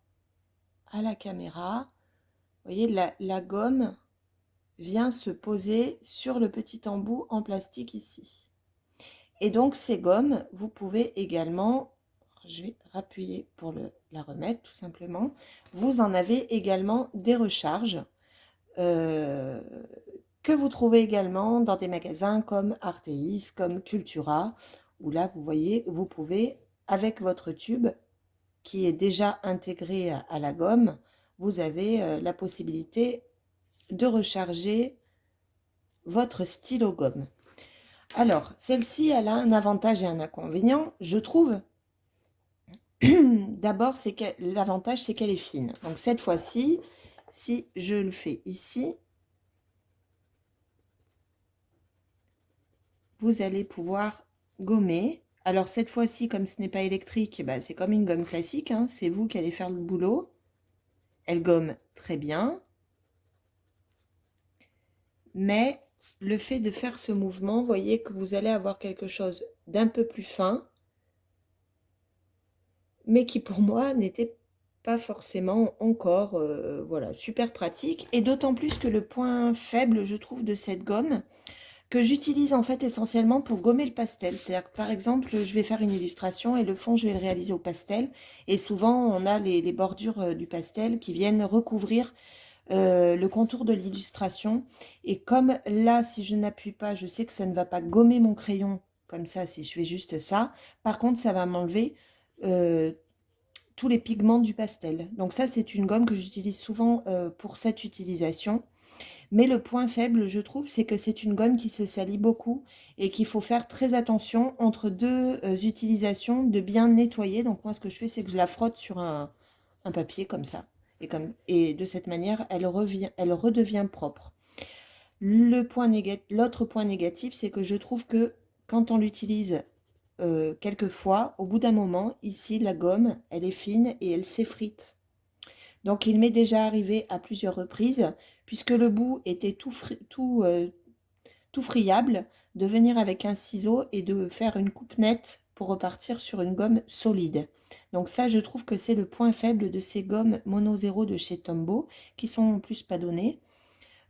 à la caméra. Vous voyez, la gomme vient se poser sur le petit embout en plastique ici. Et donc, ces gommes, vous pouvez également, je vais rappuyer pour la remettre tout simplement, vous en avez également des recharges que vous trouvez également dans des magasins comme Artéis, comme Cultura, où là, vous voyez, vous pouvez, avec votre tube qui est déjà intégré à la gomme, vous avez la possibilité de recharger votre stylo gomme. Alors, celle-ci, elle a un avantage et un inconvénient, je trouve. D'abord, c'est que l'avantage, c'est qu'elle est fine. Donc, cette fois-ci, si je le fais ici, vous allez pouvoir gommer. Alors, cette fois-ci, comme ce n'est pas électrique, bah, c'est comme une gomme classique, hein, c'est vous qui allez faire le boulot. Elle gomme très bien. Mais le fait de faire ce mouvement, vous voyez que vous allez avoir quelque chose d'un peu plus fin, mais qui pour moi n'était pas forcément encore voilà, super pratique. Et d'autant plus que le point faible, je trouve, de cette gomme, que j'utilise en fait essentiellement pour gommer le pastel. C'est-à-dire que par exemple, je vais faire une illustration et le fond, je vais le réaliser au pastel. Et souvent, on a les bordures du pastel qui viennent recouvrir le contour de l'illustration. Et comme là, si je n'appuie pas, je sais que ça ne va pas gommer mon crayon comme ça si je fais juste ça. Par contre, ça va m'enlever tous les pigments du pastel. Donc ça, c'est une gomme que j'utilise souvent pour cette utilisation. Mais le point faible, je trouve, c'est que c'est une gomme qui se salit beaucoup et qu'il faut faire très attention entre deux utilisations de bien nettoyer. Donc moi, ce que je fais, c'est que je la frotte sur un papier comme ça. Et de cette manière, elle redevient propre. L'autre point négatif, c'est que je trouve que quand on l'utilise quelquefois, au bout d'un moment, ici, la gomme, elle est fine et elle s'effrite. Donc, il m'est déjà arrivé à plusieurs reprises, puisque le bout était tout friable, de venir avec un ciseau et de faire une coupe nette pour repartir sur une gomme solide. Donc ça, je trouve que c'est le point faible de ces gommes Mono Zéro de chez Tombow, qui sont en plus pas données.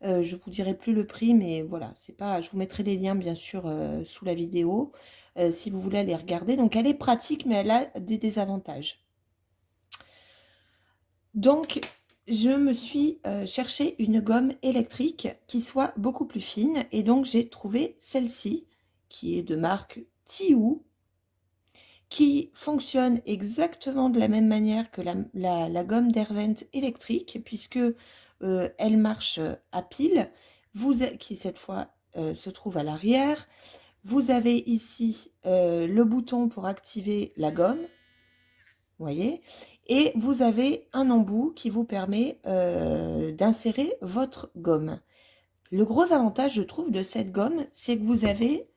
Je vous dirai plus le prix, mais voilà, c'est pas. Je vous mettrai les liens bien sûr sous la vidéo si vous voulez aller regarder. Donc elle est pratique, mais elle a des désavantages. Donc je me suis cherché une gomme électrique qui soit beaucoup plus fine, et donc j'ai trouvé celle-ci qui est de marque Tiou, qui fonctionne exactement de la même manière que la gomme Derwent électrique, puisque elle marche à pile, qui cette fois se trouve à l'arrière. Vous avez ici le bouton pour activer la gomme, vous voyez, et vous avez un embout qui vous permet d'insérer votre gomme. Le gros avantage, je trouve, de cette gomme, c'est que vous avez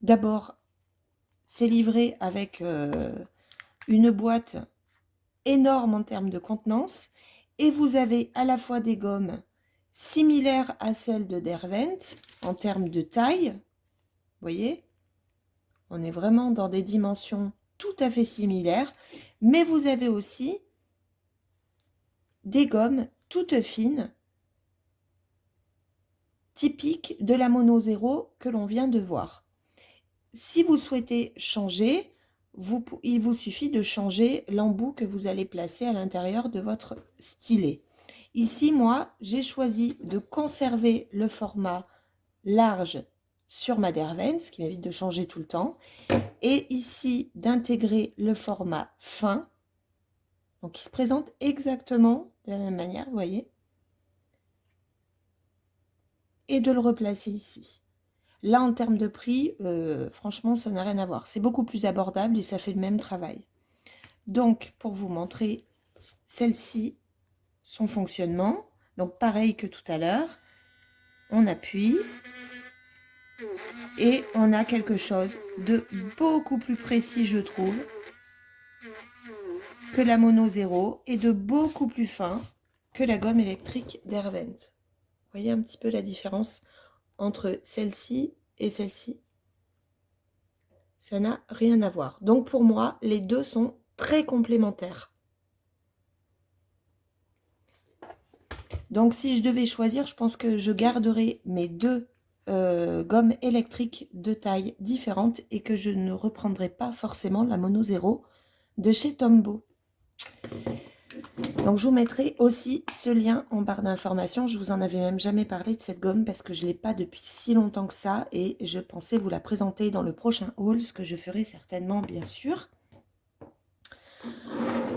d'abord, c'est livré avec une boîte énorme en termes de contenance, et vous avez à la fois des gommes similaires à celles de Derwent en termes de taille. Vous voyez, on est vraiment dans des dimensions tout à fait similaires, mais vous avez aussi des gommes toutes fines, typiques de la Mono Zéro que l'on vient de voir. Si vous souhaitez changer, il vous suffit de changer l'embout que vous allez placer à l'intérieur de votre stylet. Ici, moi, j'ai choisi de conserver le format large sur ma Derwent, ce qui m'évite de changer tout le temps. Et ici, d'intégrer le format fin, donc il se présente exactement de la même manière, vous voyez, et de le replacer ici. Là, en termes de prix, franchement, ça n'a rien à voir. C'est beaucoup plus abordable et ça fait le même travail. Donc, pour vous montrer celle-ci, son fonctionnement, donc pareil que tout à l'heure, on appuie et on a quelque chose de beaucoup plus précis, je trouve, que la Mono 0 et de beaucoup plus fin que la gomme électrique d'Hervent. Vous voyez un petit peu la différence entre celle-ci et celle-ci? Ça n'a rien à voir. Donc pour moi, les deux sont très complémentaires. Donc si je devais choisir, je pense que je garderai mes deux gommes électriques de taille différentes et que je ne reprendrai pas forcément la Mono 0 de chez Tombow. Donc je vous mettrai aussi ce lien en barre d'informations. Je vous en avais même jamais parlé de cette gomme parce que je ne l'ai pas depuis si longtemps que ça et je pensais vous la présenter dans le prochain haul, ce que je ferai certainement bien sûr.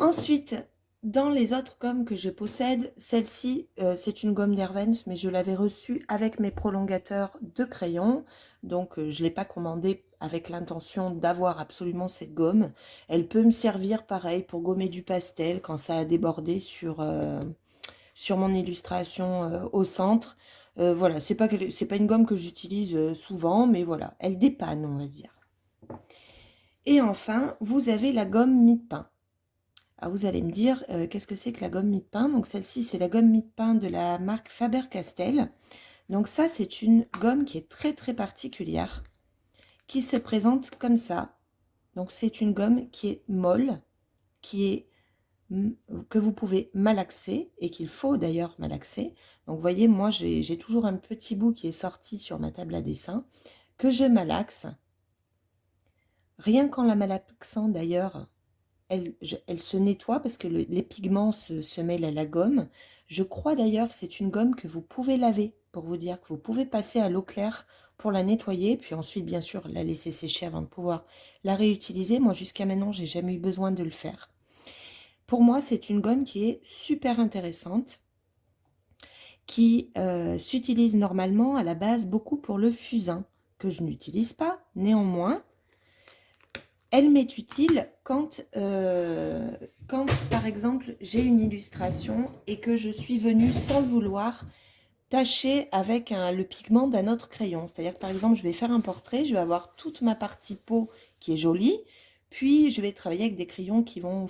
Ensuite, dans les autres gommes que je possède, celle-ci, c'est une gomme d'Hervent, mais je l'avais reçue avec mes prolongateurs de crayon. Donc, je ne l'ai pas commandée avec l'intention d'avoir absolument cette gomme. Elle peut me servir, pareil, pour gommer du pastel quand ça a débordé sur mon illustration au centre. Voilà, c'est pas une gomme que j'utilise souvent, mais voilà, elle dépanne, on va dire. Et enfin, vous avez la gomme mie-de-pain. Alors vous allez me dire, qu'est-ce que c'est que la gomme mie-de-pain? Donc celle-ci, c'est la gomme mie-de-pain de la marque Faber-Castell. Donc ça, c'est une gomme qui est très très particulière, qui se présente comme ça. Donc c'est une gomme qui est molle, que vous pouvez malaxer et qu'il faut d'ailleurs malaxer. Donc vous voyez, moi j'ai toujours un petit bout qui est sorti sur ma table à dessin, que je malaxe. Rien qu'en la malaxant d'ailleurs, elle se nettoie parce que les pigments se mêlent à la gomme. Je crois d'ailleurs que c'est une gomme que vous pouvez laver, pour vous dire que vous pouvez passer à l'eau claire pour la nettoyer, puis ensuite, bien sûr, la laisser sécher avant de pouvoir la réutiliser. Moi, jusqu'à maintenant, j'ai jamais eu besoin de le faire. Pour moi, c'est une gomme qui est super intéressante, qui s'utilise normalement à la base beaucoup pour le fusain, que je n'utilise pas. Néanmoins, elle m'est utile quand, par exemple, j'ai une illustration et que je suis venue sans le vouloir tacher avec le pigment d'un autre crayon. C'est-à-dire que, par exemple, je vais faire un portrait, je vais avoir toute ma partie peau qui est jolie, puis je vais travailler avec des crayons qui vont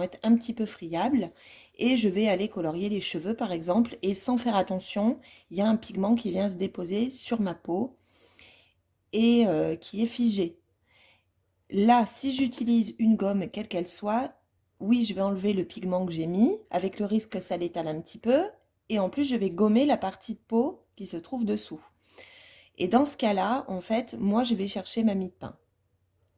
être un petit peu friables et je vais aller colorier les cheveux, par exemple, et sans faire attention, il y a un pigment qui vient se déposer sur ma peau et qui est figé. Là, si j'utilise une gomme, quelle qu'elle soit, oui, je vais enlever le pigment que j'ai mis, avec le risque que ça l'étale un petit peu, et en plus, je vais gommer la partie de peau qui se trouve dessous. Et dans ce cas-là, en fait, moi, je vais chercher ma mie de pain,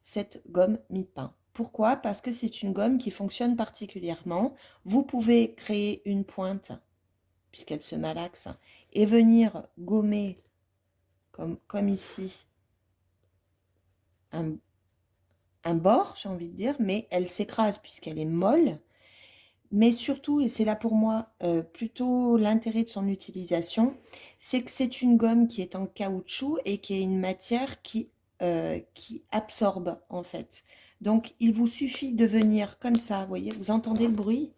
cette gomme mie de pain. Pourquoi? Parce que c'est une gomme qui fonctionne particulièrement. Vous pouvez créer une pointe, puisqu'elle se malaxe, et venir gommer, comme ici, un bord, j'ai envie de dire, mais elle s'écrase puisqu'elle est molle. Mais surtout, et c'est là pour moi plutôt l'intérêt de son utilisation, c'est que c'est une gomme qui est en caoutchouc et qui est une matière qui absorbe en fait. Donc, il vous suffit de venir comme ça, vous voyez, vous entendez le bruit?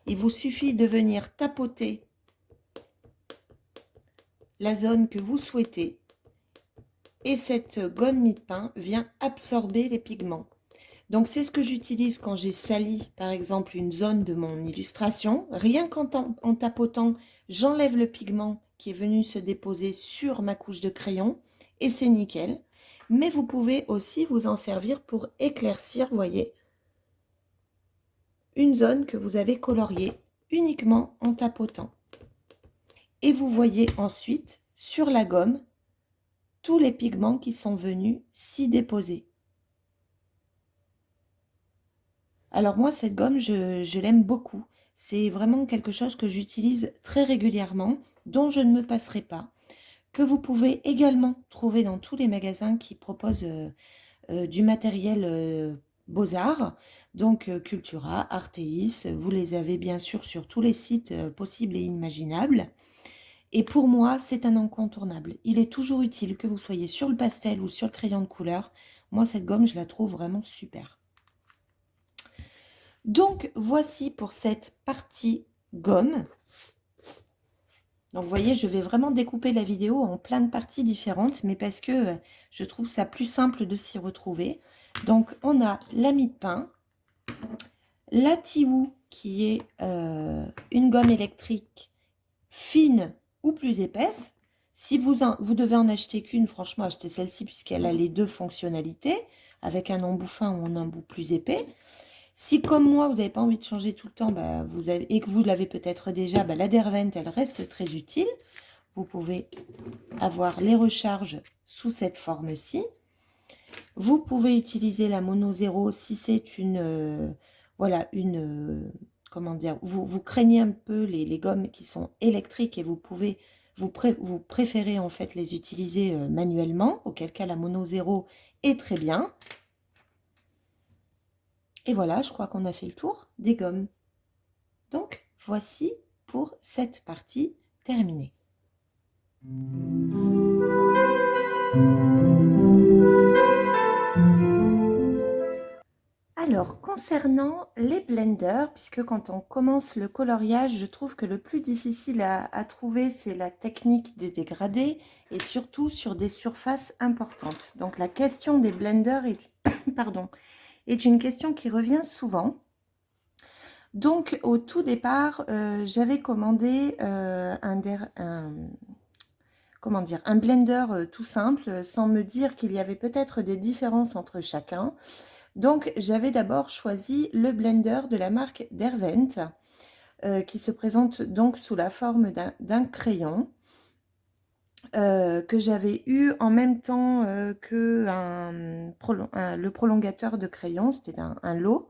Il vous suffit de venir tapoter la zone que vous souhaitez et cette gomme mie-de-pain vient absorber les pigments. Donc, c'est ce que j'utilise quand j'ai sali, par exemple, une zone de mon illustration. Rien qu'en tapotant, j'enlève le pigment qui est venu se déposer sur ma couche de crayon et c'est nickel. Mais vous pouvez aussi vous en servir pour éclaircir, vous voyez, une zone que vous avez coloriée uniquement en tapotant. Et vous voyez ensuite, sur la gomme, tous les pigments qui sont venus s'y déposer. Alors moi, cette gomme, je l'aime beaucoup. C'est vraiment quelque chose que j'utilise très régulièrement, dont je ne me passerai pas, que vous pouvez également trouver dans tous les magasins qui proposent du matériel Beaux-Arts, donc Cultura, Artéis, vous les avez bien sûr sur tous les sites possibles et imaginables. Et pour moi, c'est un incontournable. Il est toujours utile, que vous soyez sur le pastel ou sur le crayon de couleur. Moi, cette gomme, je la trouve vraiment super. Donc, voici pour cette partie gomme. Donc, vous voyez, je vais vraiment découper la vidéo en plein de parties différentes, mais parce que je trouve ça plus simple de s'y retrouver. Donc, on a la mie de pain, la Tiwoo, qui est une gomme électrique fine ou plus épaisse. Si vous devez en acheter qu'une, franchement, achetez celle-ci puisqu'elle a les deux fonctionnalités, avec un embout fin ou un embout plus épais. Si, comme moi, vous n'avez pas envie de changer tout le temps et que vous l'avez peut-être déjà, la Derwent, elle reste très utile. Vous pouvez avoir les recharges sous cette forme-ci. Vous pouvez utiliser la Mono 0 si c'est une... comment dire, vous craignez un peu les gommes qui sont électriques et vous préférez en fait les utiliser manuellement, auquel cas la Mono 0 est très bien. Et voilà, je crois qu'on a fait le tour des gommes. Donc, voici pour cette partie terminée. Alors, concernant les blenders, puisque quand on commence le coloriage, je trouve que le plus difficile à trouver, c'est la technique des dégradés et surtout sur des surfaces importantes. Donc, la question des blenders est une question qui revient souvent. Donc, au tout départ, j'avais commandé un blender tout simple, sans me dire qu'il y avait peut-être des différences entre chacun. Donc, j'avais d'abord choisi le blender de la marque Derwent, qui se présente donc sous la forme d'un crayon, que j'avais eu en même temps que le prolongateur de crayon, c'était un lot.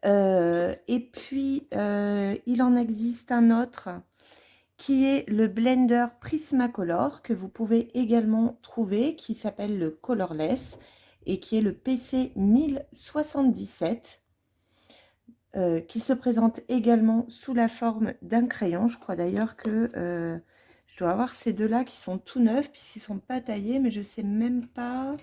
Et puis, il en existe un autre qui est le blender Prismacolor, que vous pouvez également trouver, qui s'appelle le Colorless, et qui est le PC 1077, qui se présente également sous la forme d'un crayon. Je crois d'ailleurs que je dois avoir ces deux-là qui sont tout neufs, puisqu'ils ne sont pas taillés, mais je ne sais même pas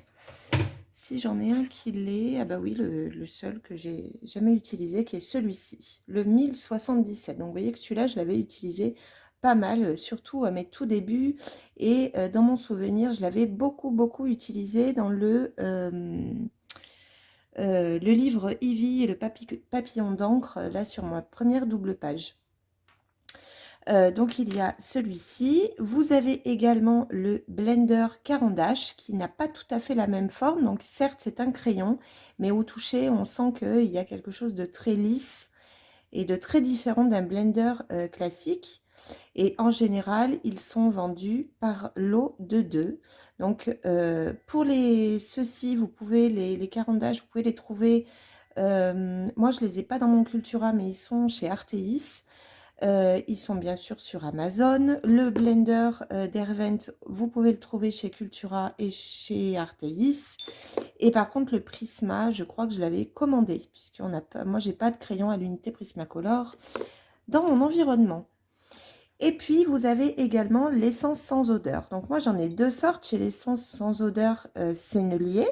si j'en ai un qui l'est. Ah bah oui, le seul que j'ai jamais utilisé, qui est celui-ci, le 1077. Donc vous voyez que celui-là, je l'avais utilisé pas mal, surtout à mes tout débuts. Et dans mon souvenir, je l'avais beaucoup utilisé dans le livre Ivy et le papillon d'encre, là sur ma première double page. Donc il y a celui-ci. Vous avez également le blender Caran d'Ache qui n'a pas tout à fait la même forme. Donc certes c'est un crayon, mais au toucher on sent qu'il y a quelque chose de très lisse et de très différent d'un blender classique. Et en général, ils sont vendus par lot de 2. Donc, pour ceux-ci, vous pouvez, les Caran d'Ache, vous pouvez les trouver. Moi, je ne les ai pas dans mon Cultura, mais ils sont chez Arteis. Ils sont bien sûr sur Amazon. Le blender Derwent, vous pouvez le trouver chez Cultura et chez Arteis. Et par contre, le Prisma, je crois que je l'avais commandé, moi, j'ai pas de crayon à l'unité Prismacolor dans mon environnement. Et puis, vous avez également l'essence sans odeur. Donc, moi, j'en ai deux sortes. Chez l'essence sans odeur, Sennelier,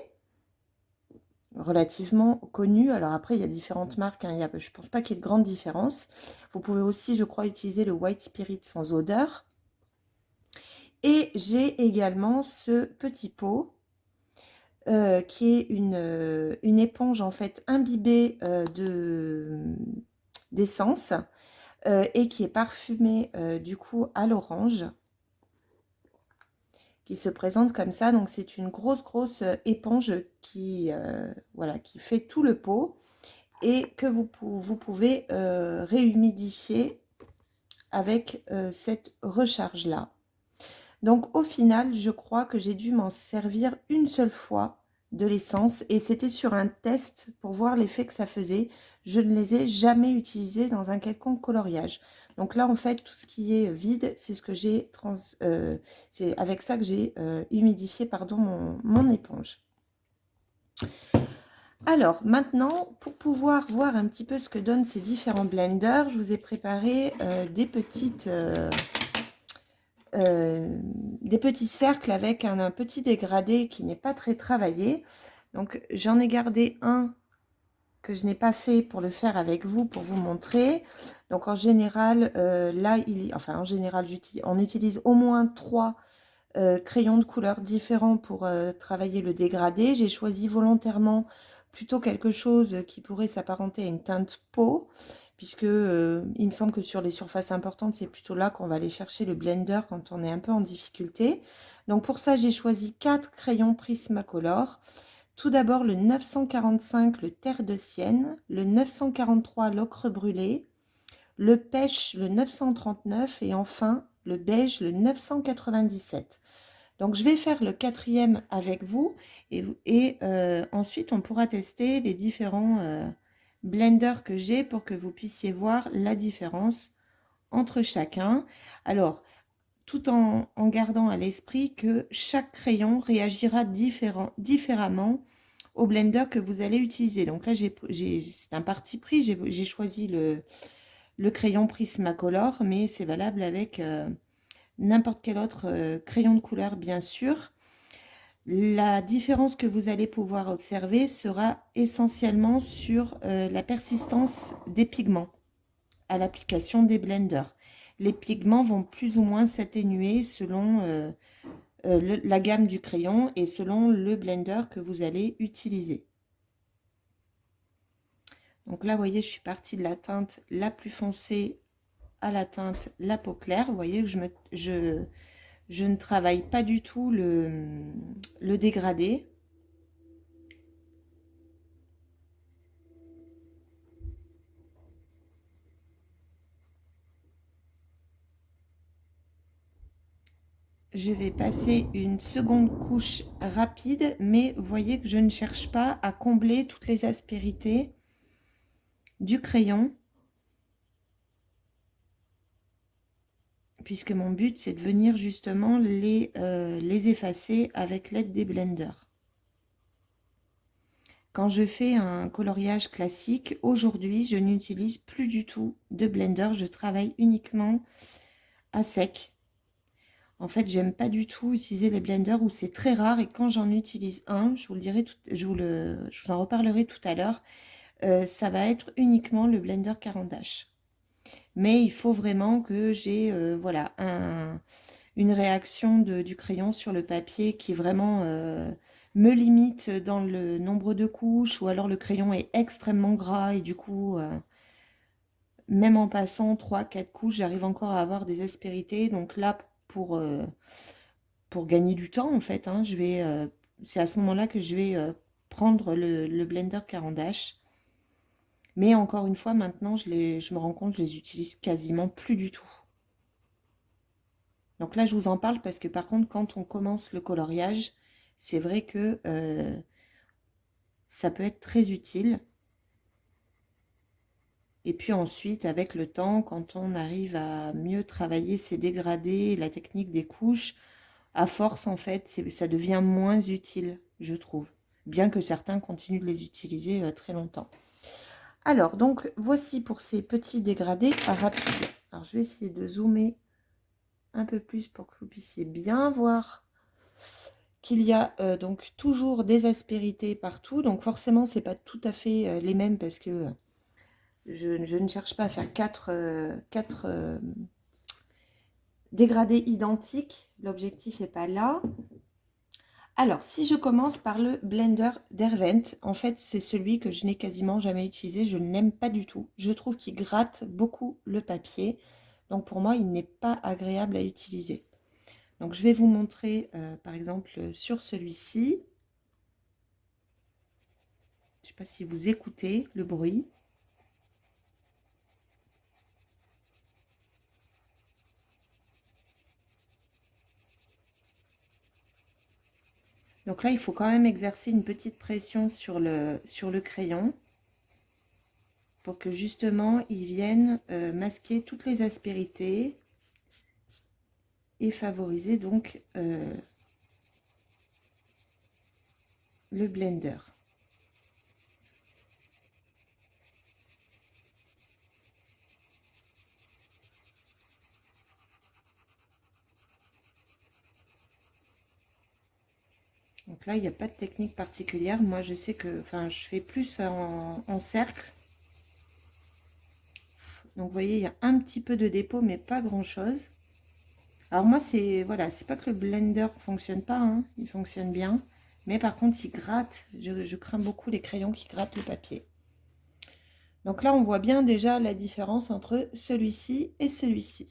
relativement connue. Alors après, il y a différentes marques. Hein. Je ne pense pas qu'il y ait de grande différence. Vous pouvez aussi, je crois, utiliser le White Spirit sans odeur. Et j'ai également ce petit pot qui est une éponge, en fait, imbibée d'essence. Et qui est parfumé du coup à l'orange, qui se présente comme ça. Donc c'est une grosse éponge qui fait tout le pot et que vous pouvez réhumidifier avec cette recharge là. Donc au final, je crois que j'ai dû m'en servir une seule fois de l'essence et c'était sur un test pour voir l'effet que ça faisait. Je ne les ai jamais utilisés dans un quelconque coloriage. Donc là, en fait, tout ce qui est vide, c'est ce que j'ai c'est avec ça que j'ai humidifié mon éponge. Alors maintenant, pour pouvoir voir un petit peu ce que donnent ces différents blenders, je vous ai préparé des petites des petits cercles avec un petit dégradé qui n'est pas très travaillé. Donc j'en ai gardé un que je n'ai pas fait pour le faire avec vous, pour vous montrer. Donc en général, là, en général, on utilise au moins 3 crayons de couleurs différents pour travailler le dégradé. J'ai choisi volontairement plutôt quelque chose qui pourrait s'apparenter à une teinte peau, puisque il me semble que sur les surfaces importantes, c'est plutôt là qu'on va aller chercher le blender quand on est un peu en difficulté. Donc pour ça, j'ai choisi 4 crayons Prismacolor. Tout d'abord le 945, le terre de Sienne, le 943, l'ocre brûlé, le pêche, le 939 et enfin le beige, le 997. Donc je vais faire le 4e avec vous et ensuite on pourra tester les différents blenders que j'ai pour que vous puissiez voir la différence entre chacun. Alors, tout en gardant à l'esprit que chaque crayon réagira différemment au blender que vous allez utiliser. Donc là, c'est un parti pris, j'ai choisi le crayon Prismacolor, mais c'est valable avec n'importe quel autre crayon de couleur, bien sûr. La différence que vous allez pouvoir observer sera essentiellement sur la persistance des pigments à l'application des blenders. Les pigments vont plus ou moins s'atténuer selon la gamme du crayon et selon le blender que vous allez utiliser. Donc là, vous voyez, je suis partie de la teinte la plus foncée à la teinte la peau claire. Vous voyez que je ne travaille pas du tout le dégradé. Je vais passer une seconde couche rapide, mais vous voyez que je ne cherche pas à combler toutes les aspérités du crayon, puisque mon but c'est de venir justement les effacer avec l'aide des blenders. Quand je fais un coloriage classique, aujourd'hui je n'utilise plus du tout de blender, je travaille uniquement à sec. En fait, j'aime pas du tout utiliser les blenders où c'est très rare et quand j'en utilise un, je vous le dirai, je vous en reparlerai tout à l'heure, ça va être uniquement le blender Caran d'Ache. Mais il faut vraiment que j'ai voilà, une réaction du crayon sur le papier qui vraiment me limite dans le nombre de couches ou alors le crayon est extrêmement gras et du coup, même en passant 3-4 couches, j'arrive encore à avoir des aspérités. Donc là, pour gagner du temps, en fait, hein, c'est à ce moment-là que je vais prendre le blender Caran d'Ache. Mais encore une fois, maintenant, je me rends compte que je les utilise quasiment plus du tout. Donc là, je vous en parle parce que par contre, quand on commence le coloriage, c'est vrai que ça peut être très utile. Et puis ensuite, avec le temps, quand on arrive à mieux travailler ses dégradés, la technique des couches, à force, en fait, ça devient moins utile, je trouve. Bien que certains continuent de les utiliser très longtemps. Alors, donc, voici pour ces petits dégradés rapides. Alors, je vais essayer de zoomer un peu plus pour que vous puissiez bien voir qu'il y a donc toujours des aspérités partout. Donc, forcément, c'est pas tout à fait les mêmes parce que je ne cherche pas à faire quatre dégradés identiques. L'objectif n'est pas là. Alors, si je commence par le blender Derwent, en fait, c'est celui que je n'ai quasiment jamais utilisé. Je ne l'aime pas du tout. Je trouve qu'il gratte beaucoup le papier. Donc, pour moi, il n'est pas agréable à utiliser. Donc, je vais vous montrer, par exemple, sur celui-ci. Je ne sais pas si vous écoutez le bruit. Donc là, il faut quand même exercer une petite pression sur le crayon pour que justement, il vienne masquer toutes les aspérités et favoriser donc le blender. Donc là, il n'y a pas de technique particulière. Moi, je sais que, enfin, je fais plus en cercle. Donc, vous voyez, il y a un petit peu de dépôt, mais pas grand-chose. Alors moi, c'est, voilà, c'est pas que le blender fonctionne pas, hein, il fonctionne bien. Mais par contre, il gratte. Je crains beaucoup les crayons qui grattent le papier. Donc là, on voit bien déjà la différence entre celui-ci et celui-ci.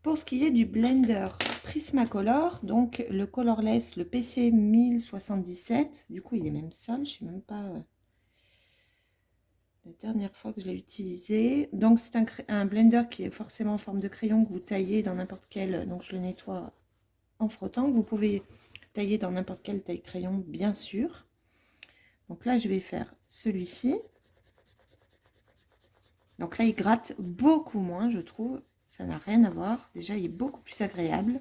Pour ce qui est du blender Prismacolor, donc le colorless, le PC 1077, du coup il est même sale, je sais même pas la dernière fois que je l'ai utilisé. Donc c'est un blender qui est forcément en forme de crayon que vous taillez dans n'importe quel, donc je le nettoie en frottant. Vous pouvez tailler dans n'importe quelle taille crayon, bien sûr. Donc là je vais faire celui-ci. Donc là il gratte beaucoup moins, je trouve. Ça n'a rien à voir. Déjà il est beaucoup plus agréable.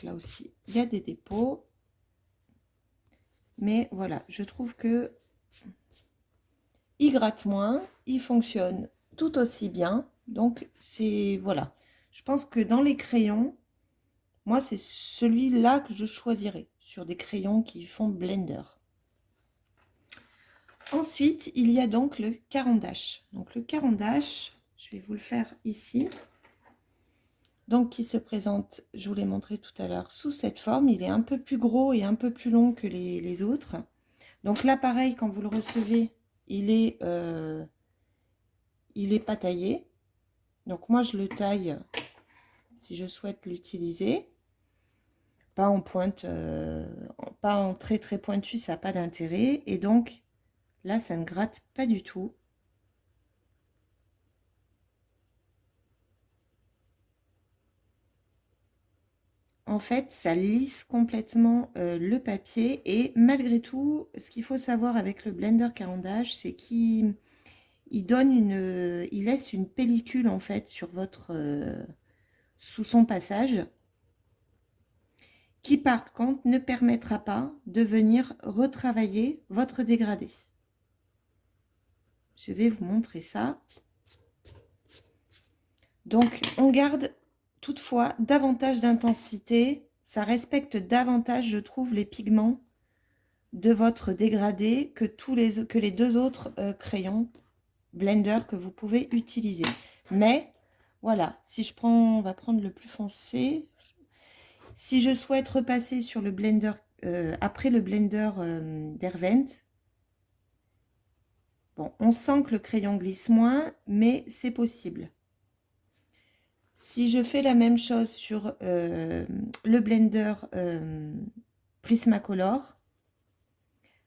Là aussi, il y a des dépôts. Mais voilà, je trouve que il gratte moins, il fonctionne tout aussi bien. Donc, c'est, voilà. Je pense que dans les crayons, moi, c'est celui-là que je choisirais sur des crayons qui font Blender. Ensuite, il y a donc le Caran d'Ache. Donc, le Caran d'Ache, je vais vous le faire ici. Donc, qui se présente, je vous l'ai montré tout à l'heure, sous cette forme. Il est un peu plus gros et un peu plus long que les autres. Donc là, pareil, quand vous le recevez, il est pas taillé. Donc moi, je le taille si je souhaite l'utiliser. Pas en pointe, pas en très très pointu, ça n'a pas d'intérêt. Et donc, là, ça ne gratte pas du tout. En fait, ça lisse complètement le papier. Et malgré tout, ce qu'il faut savoir avec le blender Caran d'Ache, c'est qu'il donne il laisse une pellicule en fait sur votre, sous son passage, qui par contre ne permettra pas de venir retravailler votre dégradé. Je vais vous montrer ça. Donc on garde toutefois davantage d'intensité, ça respecte davantage, je trouve, les pigments de votre dégradé que les deux autres crayons Blender que vous pouvez utiliser. Mais voilà, si je prends, on va prendre le plus foncé. Si je souhaite repasser sur le blender, après le blender Derwent, bon, on sent que le crayon glisse moins, mais c'est possible. Si je fais la même chose sur le blender Prismacolor,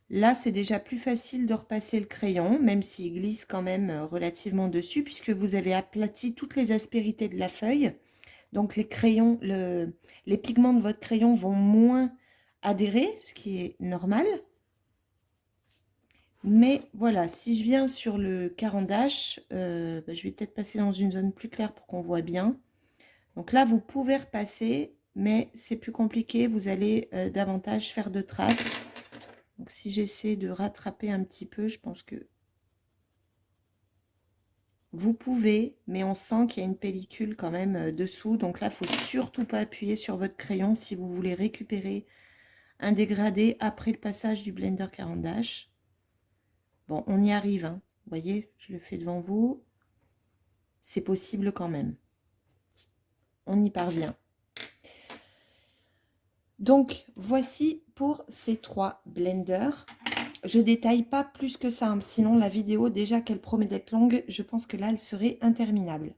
là, c'est déjà plus facile de repasser le crayon, même s'il glisse quand même relativement dessus, puisque vous avez aplati toutes les aspérités de la feuille. Donc, les crayons, les pigments de votre crayon vont moins adhérer, ce qui est normal. Mais voilà, si je viens sur le Caran d'Ache, je vais peut-être passer dans une zone plus claire pour qu'on voit bien. Donc là, vous pouvez repasser, mais c'est plus compliqué. Vous allez davantage faire de traces. Donc si j'essaie de rattraper un petit peu, je pense que vous pouvez, mais on sent qu'il y a une pellicule quand même dessous. Donc là, il ne faut surtout pas appuyer sur votre crayon si vous voulez récupérer un dégradé après le passage du blender Caran d'Ache. Bon, on y arrive, hein. Vous voyez, je le fais devant vous. C'est possible quand même. On y parvient. Donc, voici pour ces 3 blenders. Je détaille pas plus que ça, hein, sinon la vidéo, déjà qu'elle promet d'être longue, je pense que là, elle serait interminable.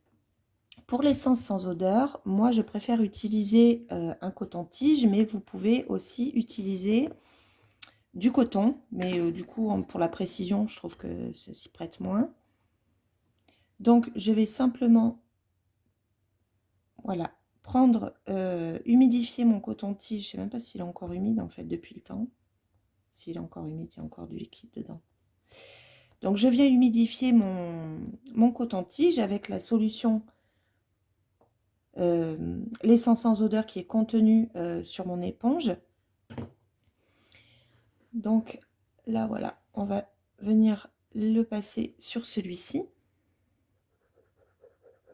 Pour l'essence sans odeur, moi, je préfère utiliser un coton-tige, mais vous pouvez aussi utiliser du coton. Mais du coup, pour la précision, je trouve que ça s'y prête moins. Donc, je vais simplement, voilà, prendre, humidifier mon coton-tige. Je ne sais même pas s'il est encore humide, en fait, depuis le temps. S'il est encore humide, il y a encore du liquide dedans. Donc, je viens humidifier mon coton-tige avec la solution l'essence sans odeur qui est contenue sur mon éponge. Donc là, voilà, on va venir le passer sur celui-ci.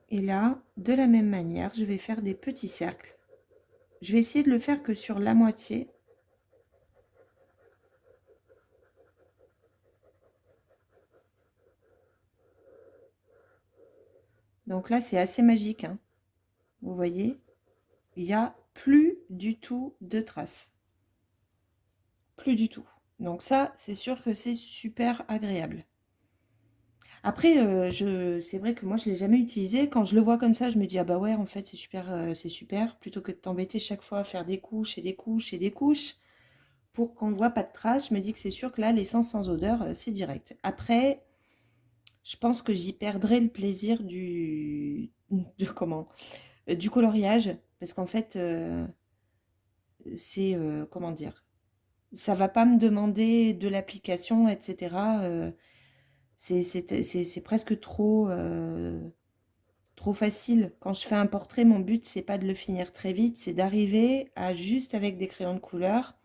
Et là, de la même manière, je vais faire des petits cercles. Je vais essayer de le faire que sur la moitié. Donc là, c'est assez magique, hein. Vous voyez, il n'y a plus du tout de traces. Plus du tout. Donc ça, c'est sûr que c'est super agréable. Après, c'est vrai que moi, je ne l'ai jamais utilisé. Quand je le vois comme ça, je me dis, ah bah ouais, en fait, c'est super. Plutôt que de t'embêter chaque fois à faire des couches et des couches et des couches pour qu'on ne voit pas de traces, je me dis que c'est sûr que là, l'essence sans odeur, c'est direct. Après, je pense que j'y perdrai le plaisir du coloriage. Parce qu'en fait, c'est, comment dire, ça va pas me demander de l'application, etc. C'est presque trop facile. Quand je fais un portrait, mon but, c'est pas de le finir très vite, c'est d'arriver à juste avec des crayons de couleur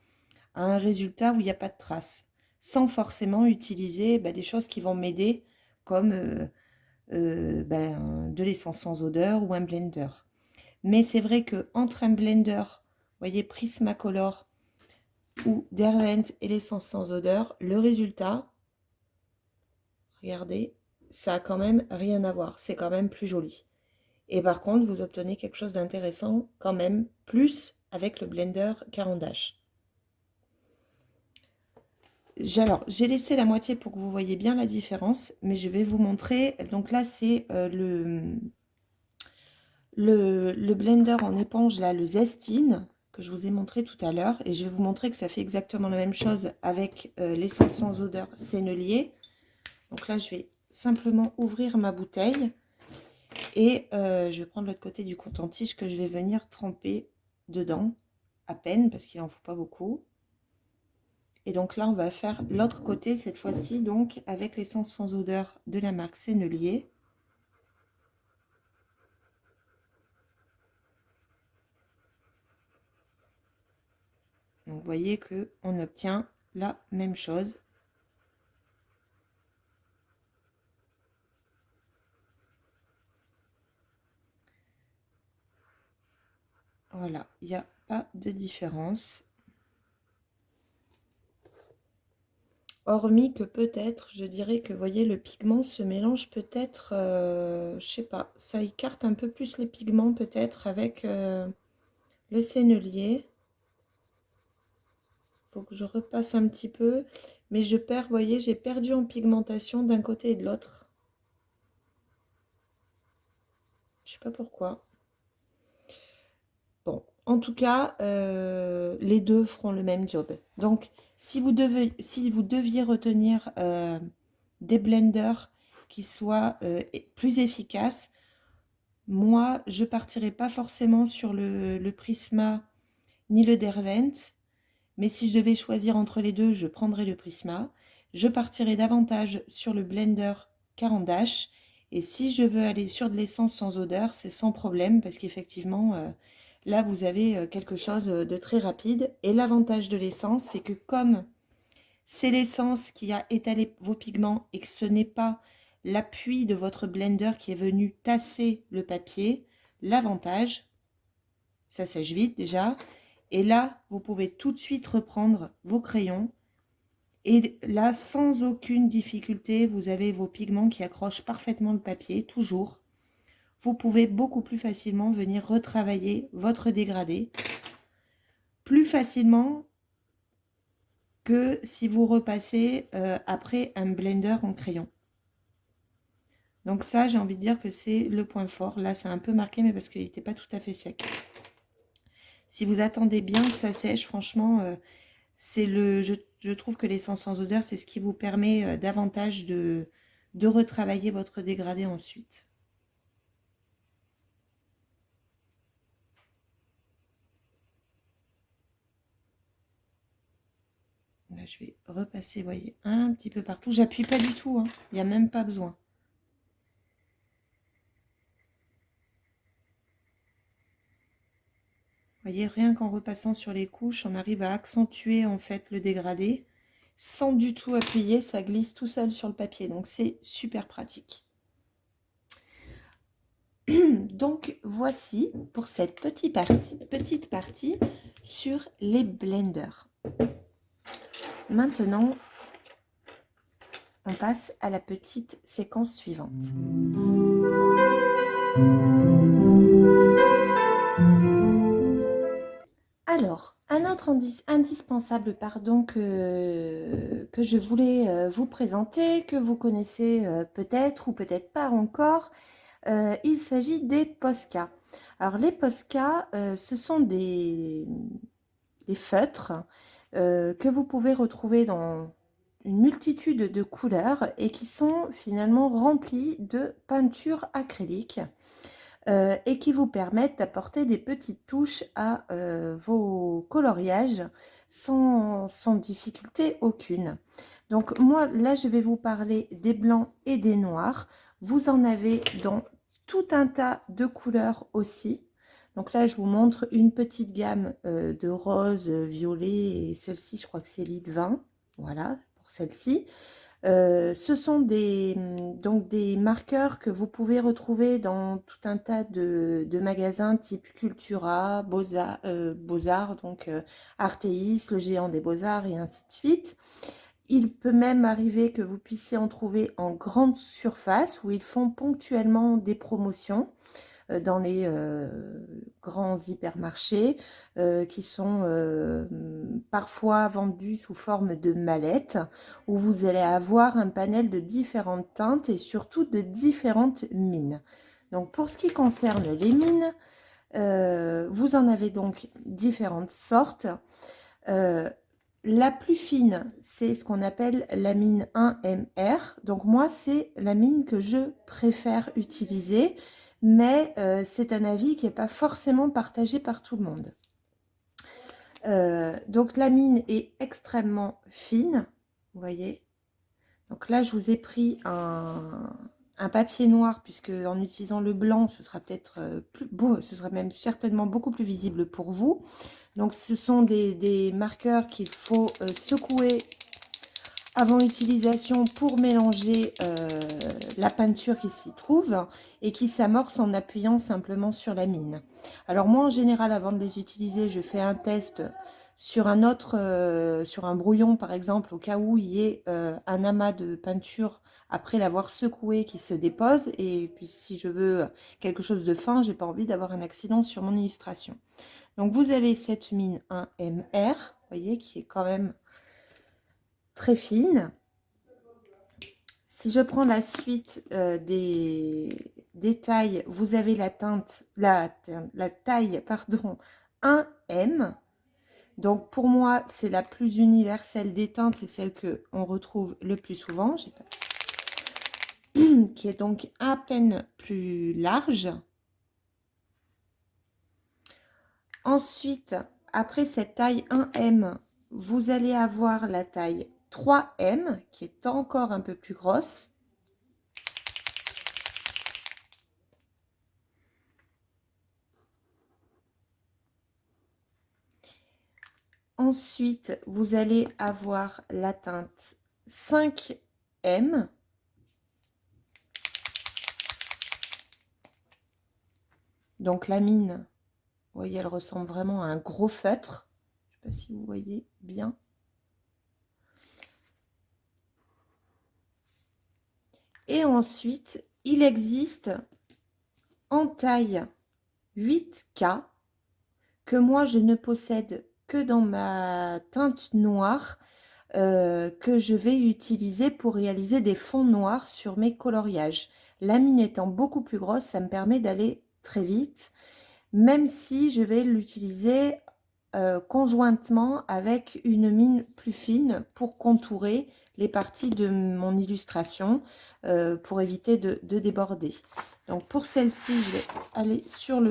à un résultat où il n'y a pas de traces, sans forcément utiliser des choses qui vont m'aider, comme de l'essence sans odeur ou un blender. Mais c'est vrai que entre un blender, vous voyez, Prismacolor ou Derwent et l'essence sans odeur, le résultat, regardez, ça a quand même rien à voir. C'est quand même plus joli. Et par contre, vous obtenez quelque chose d'intéressant quand même, plus avec le blender Caran d'Ache. Alors, j'ai laissé la moitié pour que vous voyez bien la différence, mais je vais vous montrer. Donc là, c'est le blender en éponge, là, le Zestine, que je vous ai montré tout à l'heure. Et je vais vous montrer que ça fait exactement la même chose avec l'essence sans odeur Sennelier. Donc là, je vais simplement ouvrir ma bouteille. Et je vais prendre l'autre côté du coton-tige que je vais venir tremper dedans, à peine, parce qu'il n'en faut pas beaucoup. Et donc là, on va faire l'autre côté, cette fois-ci, donc avec l'essence sans odeur de la marque Sennelier. Donc, vous voyez qu'on obtient la même chose. Voilà, il n'y a pas de différence. Hormis que peut-être, je dirais que, vous voyez, le pigment se mélange peut-être, je sais pas, ça écarte un peu plus les pigments peut-être avec le Sennelier. Faut que je repasse un petit peu, mais je perds, vous voyez, j'ai perdu en pigmentation d'un côté et de l'autre. Je sais pas pourquoi. Bon, en tout cas, les deux feront le même job. Donc, si vous deviez retenir des blenders qui soient plus efficaces, moi, je partirai pas forcément sur le Prisma ni le Derwent, mais si je devais choisir entre les deux, je prendrais le Prisma. Je partirai davantage sur le blender Caran d'Ache. Et si je veux aller sur de l'essence sans odeur, c'est sans problème parce qu'effectivement, là, vous avez quelque chose de très rapide. Et l'avantage de l'essence, c'est que comme c'est l'essence qui a étalé vos pigments et que ce n'est pas l'appui de votre blender qui est venu tasser le papier, l'avantage, ça sèche vite déjà. Et là, vous pouvez tout de suite reprendre vos crayons. Et là, sans aucune difficulté, vous avez vos pigments qui accrochent parfaitement le papier, toujours. Vous pouvez beaucoup plus facilement venir retravailler votre dégradé. Plus facilement que si vous repassez après un blender en crayon. Donc ça, j'ai envie de dire que c'est le point fort. Là, c'est un peu marqué, mais parce qu'il n'était pas tout à fait sec. Si vous attendez bien que ça sèche, franchement, je trouve que l'essence sans odeur, c'est ce qui vous permet davantage de retravailler votre dégradé ensuite. Là, je vais repasser, vous voyez, un petit peu partout. J'appuie pas du tout, hein. Il n'y a même pas besoin. voyez, rien qu'en repassant sur les couches, on arrive à accentuer en fait le dégradé. Sans du tout appuyer, ça glisse tout seul sur le papier. Donc, c'est super pratique. Donc, voici pour cette petite partie sur les blenders. Maintenant, on passe à la petite séquence suivante. Alors, un autre indispensable que je voulais vous présenter, que vous connaissez peut-être ou peut-être pas encore, il s'agit des Posca. Alors, les Posca, ce sont des feutres que vous pouvez retrouver dans une multitude de couleurs et qui sont finalement remplis de peinture acrylique et qui vous permettent d'apporter des petites touches à vos coloriages sans difficulté aucune. Donc moi, là, je vais vous parler des blancs et des noirs. Vous en avez dans tout un tas de couleurs aussi. Donc là, je vous montre une petite gamme de rose, violet, et celle-ci, je crois que c'est Lite 20. Voilà, pour celle-ci. Ce sont donc des marqueurs que vous pouvez retrouver dans tout un tas de magasins type Cultura, Beaux-Arts, donc Artéis, le géant des Beaux-Arts et ainsi de suite. Il peut même arriver que vous puissiez en trouver en grande surface où ils font ponctuellement des promotions dans les grands hypermarchés qui sont parfois vendus sous forme de mallettes où vous allez avoir un panel de différentes teintes et surtout de différentes mines. Donc pour ce qui concerne les mines, vous en avez donc différentes sortes. La plus fine, c'est ce qu'on appelle la mine 1MR. Donc moi, c'est la mine que je préfère utiliser, mais c'est un avis qui n'est pas forcément partagé par tout le monde. Donc la mine est extrêmement fine, vous voyez. Donc là, je vous ai pris un papier noir, puisque en utilisant le blanc, ce sera peut-être plus beau, ce sera même certainement beaucoup plus visible pour vous. Donc ce sont des marqueurs qu'il faut secouer avant l'utilisation pour mélanger la peinture qui s'y trouve et qui s'amorce en appuyant simplement sur la mine. Alors moi en général avant de les utiliser je fais un test sur un autre, sur un brouillon par exemple au cas où il y ait un amas de peinture après l'avoir secoué qui se dépose et puis si je veux quelque chose de fin j'ai pas envie d'avoir un accident sur mon illustration. Donc vous avez cette mine 1MR, vous voyez qui est quand même très fine. Si je prends la suite des tailles, vous avez la taille pardon, 1M. Donc pour moi, c'est la plus universelle des teintes, c'est celle qu'on retrouve le plus souvent, qui est donc à peine plus large. Ensuite, après cette taille 1M, vous allez avoir la taille 3M qui est encore un peu plus grosse. Ensuite, vous allez avoir la teinte 5M. Donc la mine, vous voyez, elle ressemble vraiment à un gros feutre. Je ne sais pas si vous voyez bien. Et ensuite, il existe en taille 8K que moi, je ne possède que dans ma teinte noire que je vais utiliser pour réaliser des fonds noirs sur mes coloriages. La mine étant beaucoup plus grosse, ça me permet d'aller très vite, même si je vais l'utiliser conjointement avec une mine plus fine pour contourer les parties de mon illustration pour éviter de déborder. Donc pour celle-ci, je vais aller sur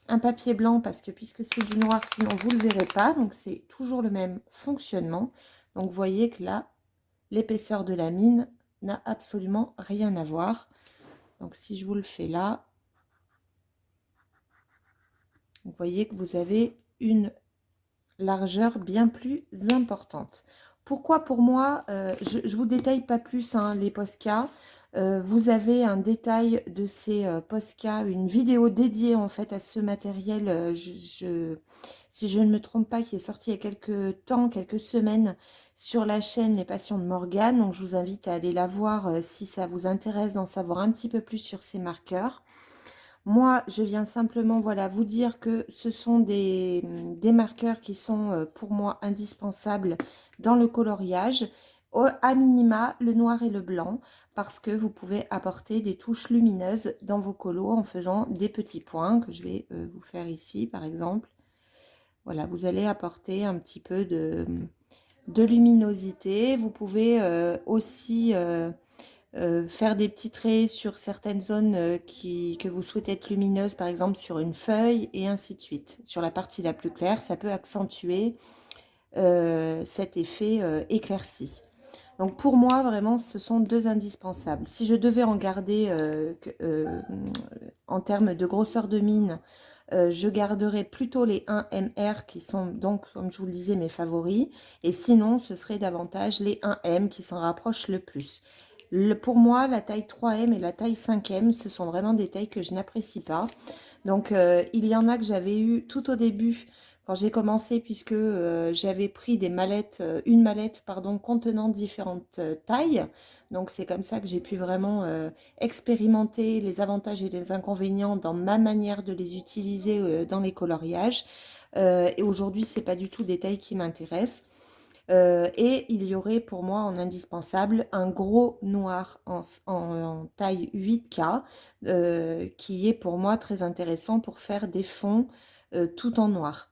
un papier blanc parce que puisque c'est du noir, sinon vous ne le verrez pas. Donc c'est toujours le même fonctionnement. Donc vous voyez que là, l'épaisseur de la mine n'a absolument rien à voir. Donc si je vous le fais là, Vous voyez que vous avez une largeur bien plus importante. Pourquoi pour moi, je ne vous détaille pas plus hein, les Posca. Vous avez un détail de ces Posca, une vidéo dédiée en fait à ce matériel, si je ne me trompe pas, qui est sorti il y a quelques temps, quelques semaines, sur la chaîne Les Passions de Morgane. Donc je vous invite à aller la voir si ça vous intéresse d'en savoir un petit peu plus sur ces marqueurs. Moi, je viens simplement voilà, vous dire que ce sont des marqueurs qui sont pour moi indispensables dans le coloriage. À minima, le noir et le blanc, parce que vous pouvez apporter des touches lumineuses dans vos colos en faisant des petits points que je vais vous faire ici, par exemple. Voilà, vous allez apporter un petit peu de luminosité. Vous pouvez aussi faire des petits traits sur certaines zones que vous souhaitez être lumineuses, par exemple sur une feuille, et ainsi de suite. Sur la partie la plus claire, ça peut accentuer cet effet éclairci. Donc pour moi, vraiment, ce sont deux indispensables. Si je devais en garder en termes de grosseur de mine, je garderais plutôt les 1MR qui sont donc, comme je vous le disais, mes favoris. Et sinon, ce serait davantage les 1M qui s'en rapprochent le plus. Pour moi, la taille 3M et la taille 5M, ce sont vraiment des tailles que je n'apprécie pas. Donc, il y en a que j'avais eu tout au début quand j'ai commencé, puisque j'avais pris des mallettes, une mallette, pardon, contenant différentes tailles. Donc, c'est comme ça que j'ai pu vraiment expérimenter les avantages et les inconvénients dans ma manière de les utiliser dans les coloriages. Et aujourd'hui, c'est pas du tout des tailles qui m'intéressent. Et il y aurait pour moi en indispensable un gros noir en taille 8K qui est pour moi très intéressant pour faire des fonds tout en noir.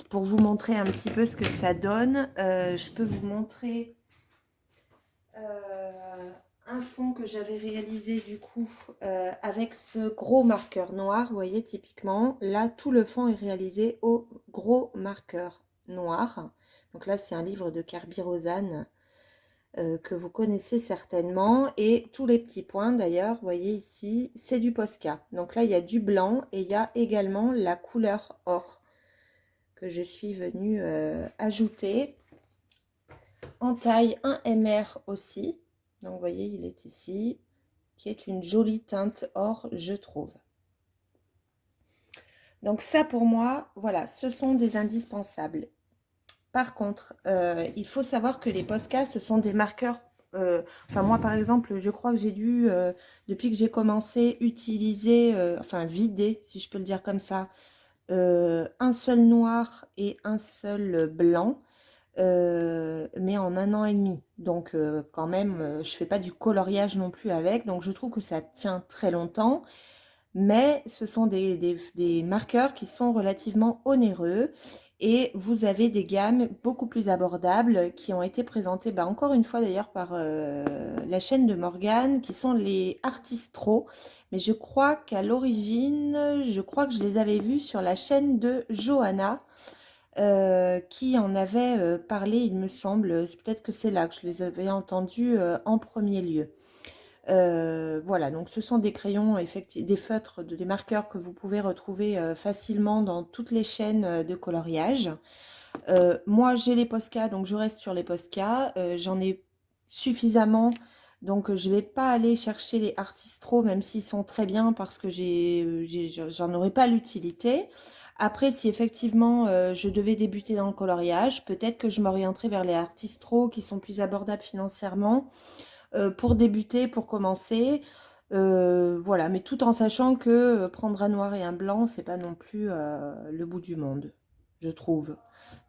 Pour vous montrer un petit peu ce que ça donne, je peux vous montrer un fond que j'avais réalisé du coup avec ce gros marqueur noir. Vous voyez typiquement, là tout le fond est réalisé au gros marqueur noir. Donc là c'est un livre de Kerby Rosanne que vous connaissez certainement. Et tous les petits points d'ailleurs, vous voyez ici, c'est du Posca. Donc là il y a du blanc et il y a également la couleur or que je suis venue ajouter en taille 1MR aussi. Donc vous voyez, il est ici, qui est une jolie teinte or, je trouve. Donc ça pour moi, voilà, ce sont des indispensables. Par contre, il faut savoir que les Posca, ce sont des marqueurs. Enfin moi par exemple, je crois que j'ai dû, depuis que j'ai commencé, utiliser, enfin vider, si je peux le dire comme ça, un seul noir et un seul blanc. Mais en 1 an et demi. Donc quand même, je fais pas du coloriage non plus avec. Donc je trouve que ça tient très longtemps. Mais ce sont des marqueurs qui sont relativement onéreux. Et vous avez des gammes beaucoup plus abordables qui ont été présentées, bah, encore une fois d'ailleurs par la chaîne de Morgane, qui sont les Artistro. Mais je crois qu'à l'origine, je crois que je les avais vus sur la chaîne de Johanna qui en avait parlé, il me semble. Peut-être que c'est là que je les avais entendus en premier lieu. Voilà, donc ce sont des crayons, des feutres, des marqueurs que vous pouvez retrouver facilement dans toutes les chaînes de coloriage. Moi, j'ai les Posca, donc je reste sur les Posca. J'en ai suffisamment, donc je ne vais pas aller chercher les Artistro, même s'ils sont très bien, parce que j'en aurais pas l'utilité. Après, si effectivement je devais débuter dans le coloriage, peut-être que je m'orienterai vers les Artistro qui sont plus abordables financièrement pour débuter, pour commencer. Voilà, mais tout en sachant que prendre un noir et un blanc, c'est pas non plus le bout du monde, je trouve.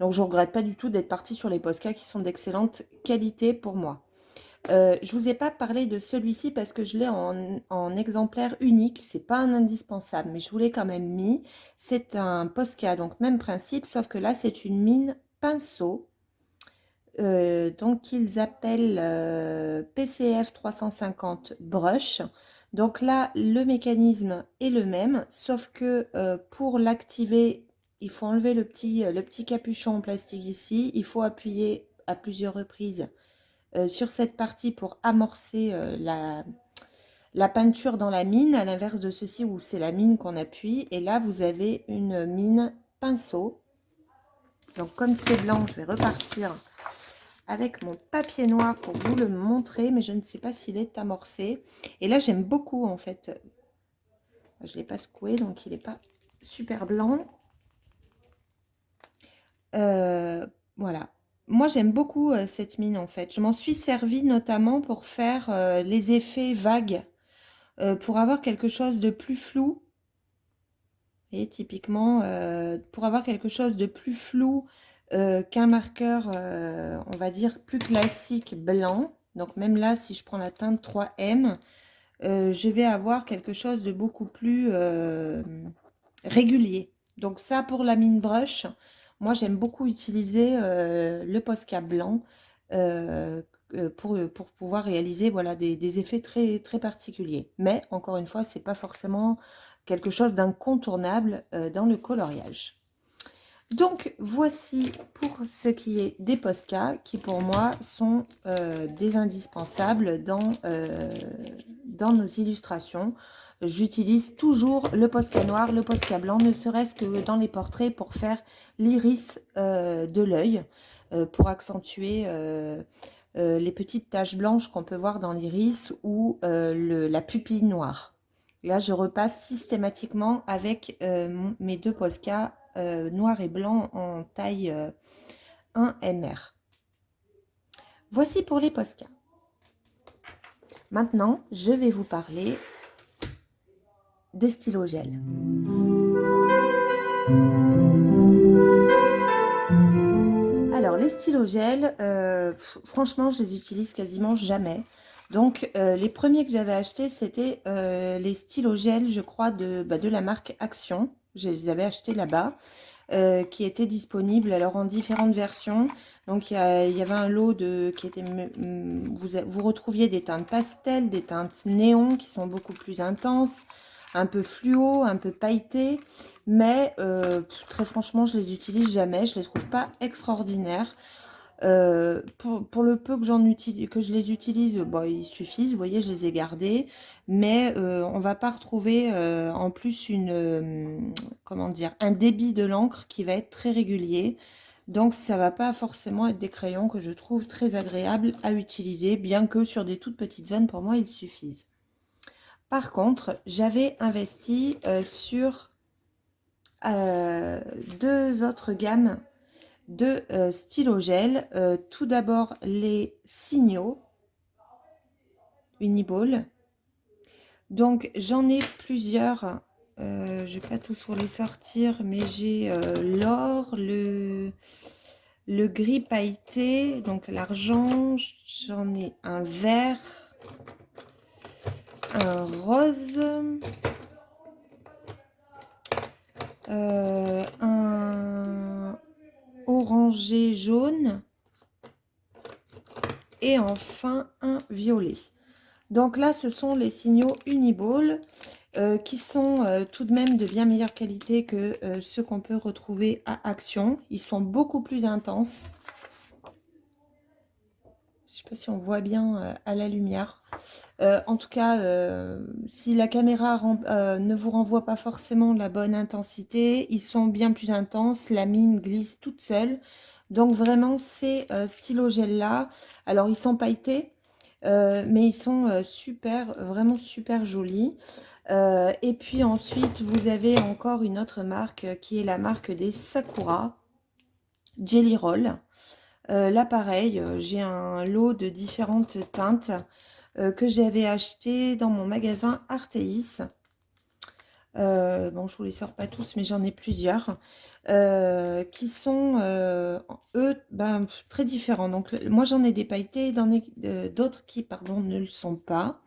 Donc je regrette pas du tout d'être partie sur les Posca qui sont d'excellente qualité pour moi. Je vous ai pas parlé de celui-ci parce que je l'ai en exemplaire unique. C'est pas un indispensable, mais je vous l'ai quand même mis. C'est un Posca, donc même principe, sauf que là c'est une mine pinceau. Donc ils appellent PCF 350 brush. Donc là le mécanisme est le même, sauf que pour l'activer, il faut enlever le petit capuchon en plastique ici. Il faut appuyer à plusieurs reprises sur cette partie pour amorcer la peinture dans la mine, à l'inverse de ceci où c'est la mine qu'on appuie. Et là, vous avez une mine pinceau. Donc, comme c'est blanc, je vais repartir avec mon papier noir pour vous le montrer, mais je ne sais pas s'il est amorcé. Et là, j'aime beaucoup, en fait. Je ne l'ai pas secoué, donc il n'est pas super blanc. Voilà. Moi, j'aime beaucoup cette mine, en fait. Je m'en suis servie notamment pour faire les effets vagues, pour avoir quelque chose de plus flou. Et typiquement, pour avoir quelque chose de plus flou qu'un marqueur, on va dire, plus classique blanc. Donc, même là, si je prends la teinte 3M, je vais avoir quelque chose de beaucoup plus régulier. Donc ça, pour la mine brush, moi, j'aime beaucoup utiliser le Posca blanc pour pouvoir réaliser voilà, des effets très, très particuliers. Mais, encore une fois, c'est pas forcément quelque chose d'incontournable dans le coloriage. Donc, voici pour ce qui est des Posca, qui pour moi sont des indispensables dans nos illustrations. J'utilise toujours le Posca noir, le Posca blanc, ne serait-ce que dans les portraits pour faire l'iris de l'œil, pour accentuer les petites taches blanches qu'on peut voir dans l'iris ou la pupille noire. Là, je repasse systématiquement avec mes deux Posca noir et blanc en taille 1 MR. Voici pour les Posca. Maintenant, je vais vous parler des stylos gel. Alors, les stylos gel, franchement, je les utilise quasiment jamais. Donc, les premiers que j'avais achetés, c'était les stylos gel, je crois, de la marque Action. Je les avais achetés là-bas, qui étaient disponibles alors en différentes versions. Donc, il y avait un lot qui était... vous retrouviez des teintes pastel, des teintes néon qui sont beaucoup plus intenses, un peu fluo, un peu pailleté, mais très franchement, je les utilise jamais, je les trouve pas extraordinaires. Pour le peu que que je les utilise, bon, ils suffisent, vous voyez, je les ai gardés, mais on va pas retrouver en plus comment dire, un débit de l'encre qui va être très régulier. Donc ça va pas forcément être des crayons que je trouve très agréables à utiliser, bien que sur des toutes petites zones, pour moi, ils suffisent. Par contre, j'avais investi sur deux autres gammes de stylo gel. Tout d'abord, les signaux Uniball. Donc, j'en ai plusieurs. Je ne vais pas tous vous les sortir, mais j'ai l'or, le gris pailleté, donc l'argent. J'en ai un vert, un rose, un orangé jaune et enfin un violet. Donc là, ce sont les signaux Uniball qui sont tout de même de bien meilleure qualité que ceux qu'on peut retrouver à Action. Ils sont beaucoup plus intenses. Je ne sais pas si on voit bien à la lumière. En tout cas, si la caméra ne vous renvoie pas forcément la bonne intensité, ils sont bien plus intenses. La mine glisse toute seule. Donc vraiment, ces stylos gel là, alors ils sont pailletés, mais ils sont super, vraiment super jolis. Et puis ensuite, vous avez encore une autre marque qui est la marque des Sakura Jelly Roll. Là, pareil, j'ai un lot de différentes teintes que j'avais acheté dans mon magasin Arteis. Bon, je vous les sors pas tous, mais j'en ai plusieurs qui sont, eux, ben, très différents. Donc, moi, j'en ai des pailletés, d'autres qui, pardon, ne le sont pas.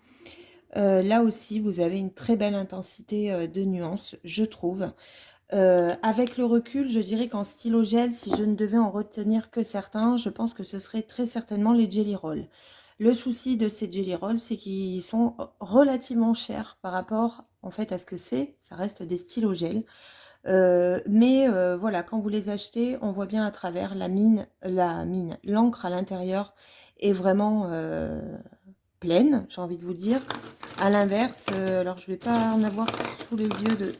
Là aussi, vous avez une très belle intensité de nuances, je trouve. Avec le recul, je dirais qu'en stylo gel, si je ne devais en retenir que certains, je pense que ce serait très certainement les Jelly Roll. Le souci de ces Jelly Roll, c'est qu'ils sont relativement chers par rapport en fait à ce que c'est. Ça reste des stylos gel. Mais voilà, quand vous les achetez, on voit bien à travers l'encre à l'intérieur est vraiment pleine, j'ai envie de vous dire. À l'inverse, alors je vais pas en avoir sous les yeux de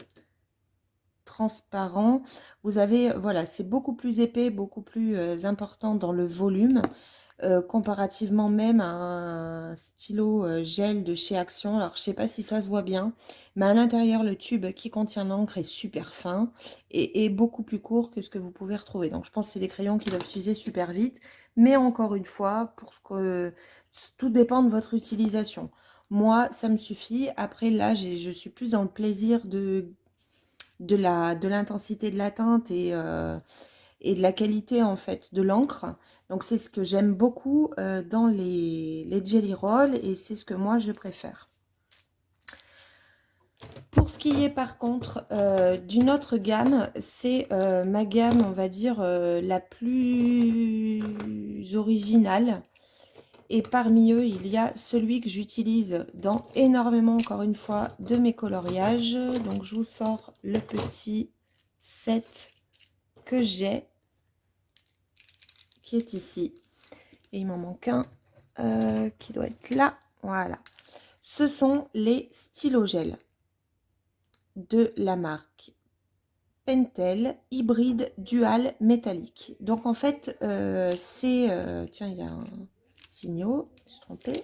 transparent. Vous avez, voilà, c'est beaucoup plus épais, beaucoup plus important dans le volume. Comparativement même à un stylo gel de chez Action. Alors, je sais pas si ça se voit bien, mais à l'intérieur, le tube qui contient l'encre est super fin et beaucoup plus court que ce que vous pouvez retrouver. Donc, je pense que c'est des crayons qui doivent s'user super vite. Mais encore une fois, pour ce que tout dépend de votre utilisation. Moi, ça me suffit. Après, là, je suis plus dans le plaisir de l'intensité de la teinte et de la qualité en fait de l'encre. Donc c'est ce que j'aime beaucoup dans les Jelly Roll et c'est ce que moi je préfère. Pour ce qui est par contre d'une autre gamme, c'est ma gamme, on va dire, la plus originale. Et parmi eux, il y a celui que j'utilise dans énormément, encore une fois, de mes coloriages. Donc je vous sors le petit set que j'ai, qui est ici. Et il m'en manque un qui doit être là. Voilà. Ce sont les stylos gel de la marque Pentel hybride dual métallique. Donc en fait, c'est... tiens, il y a un signaux, je me suis trompée.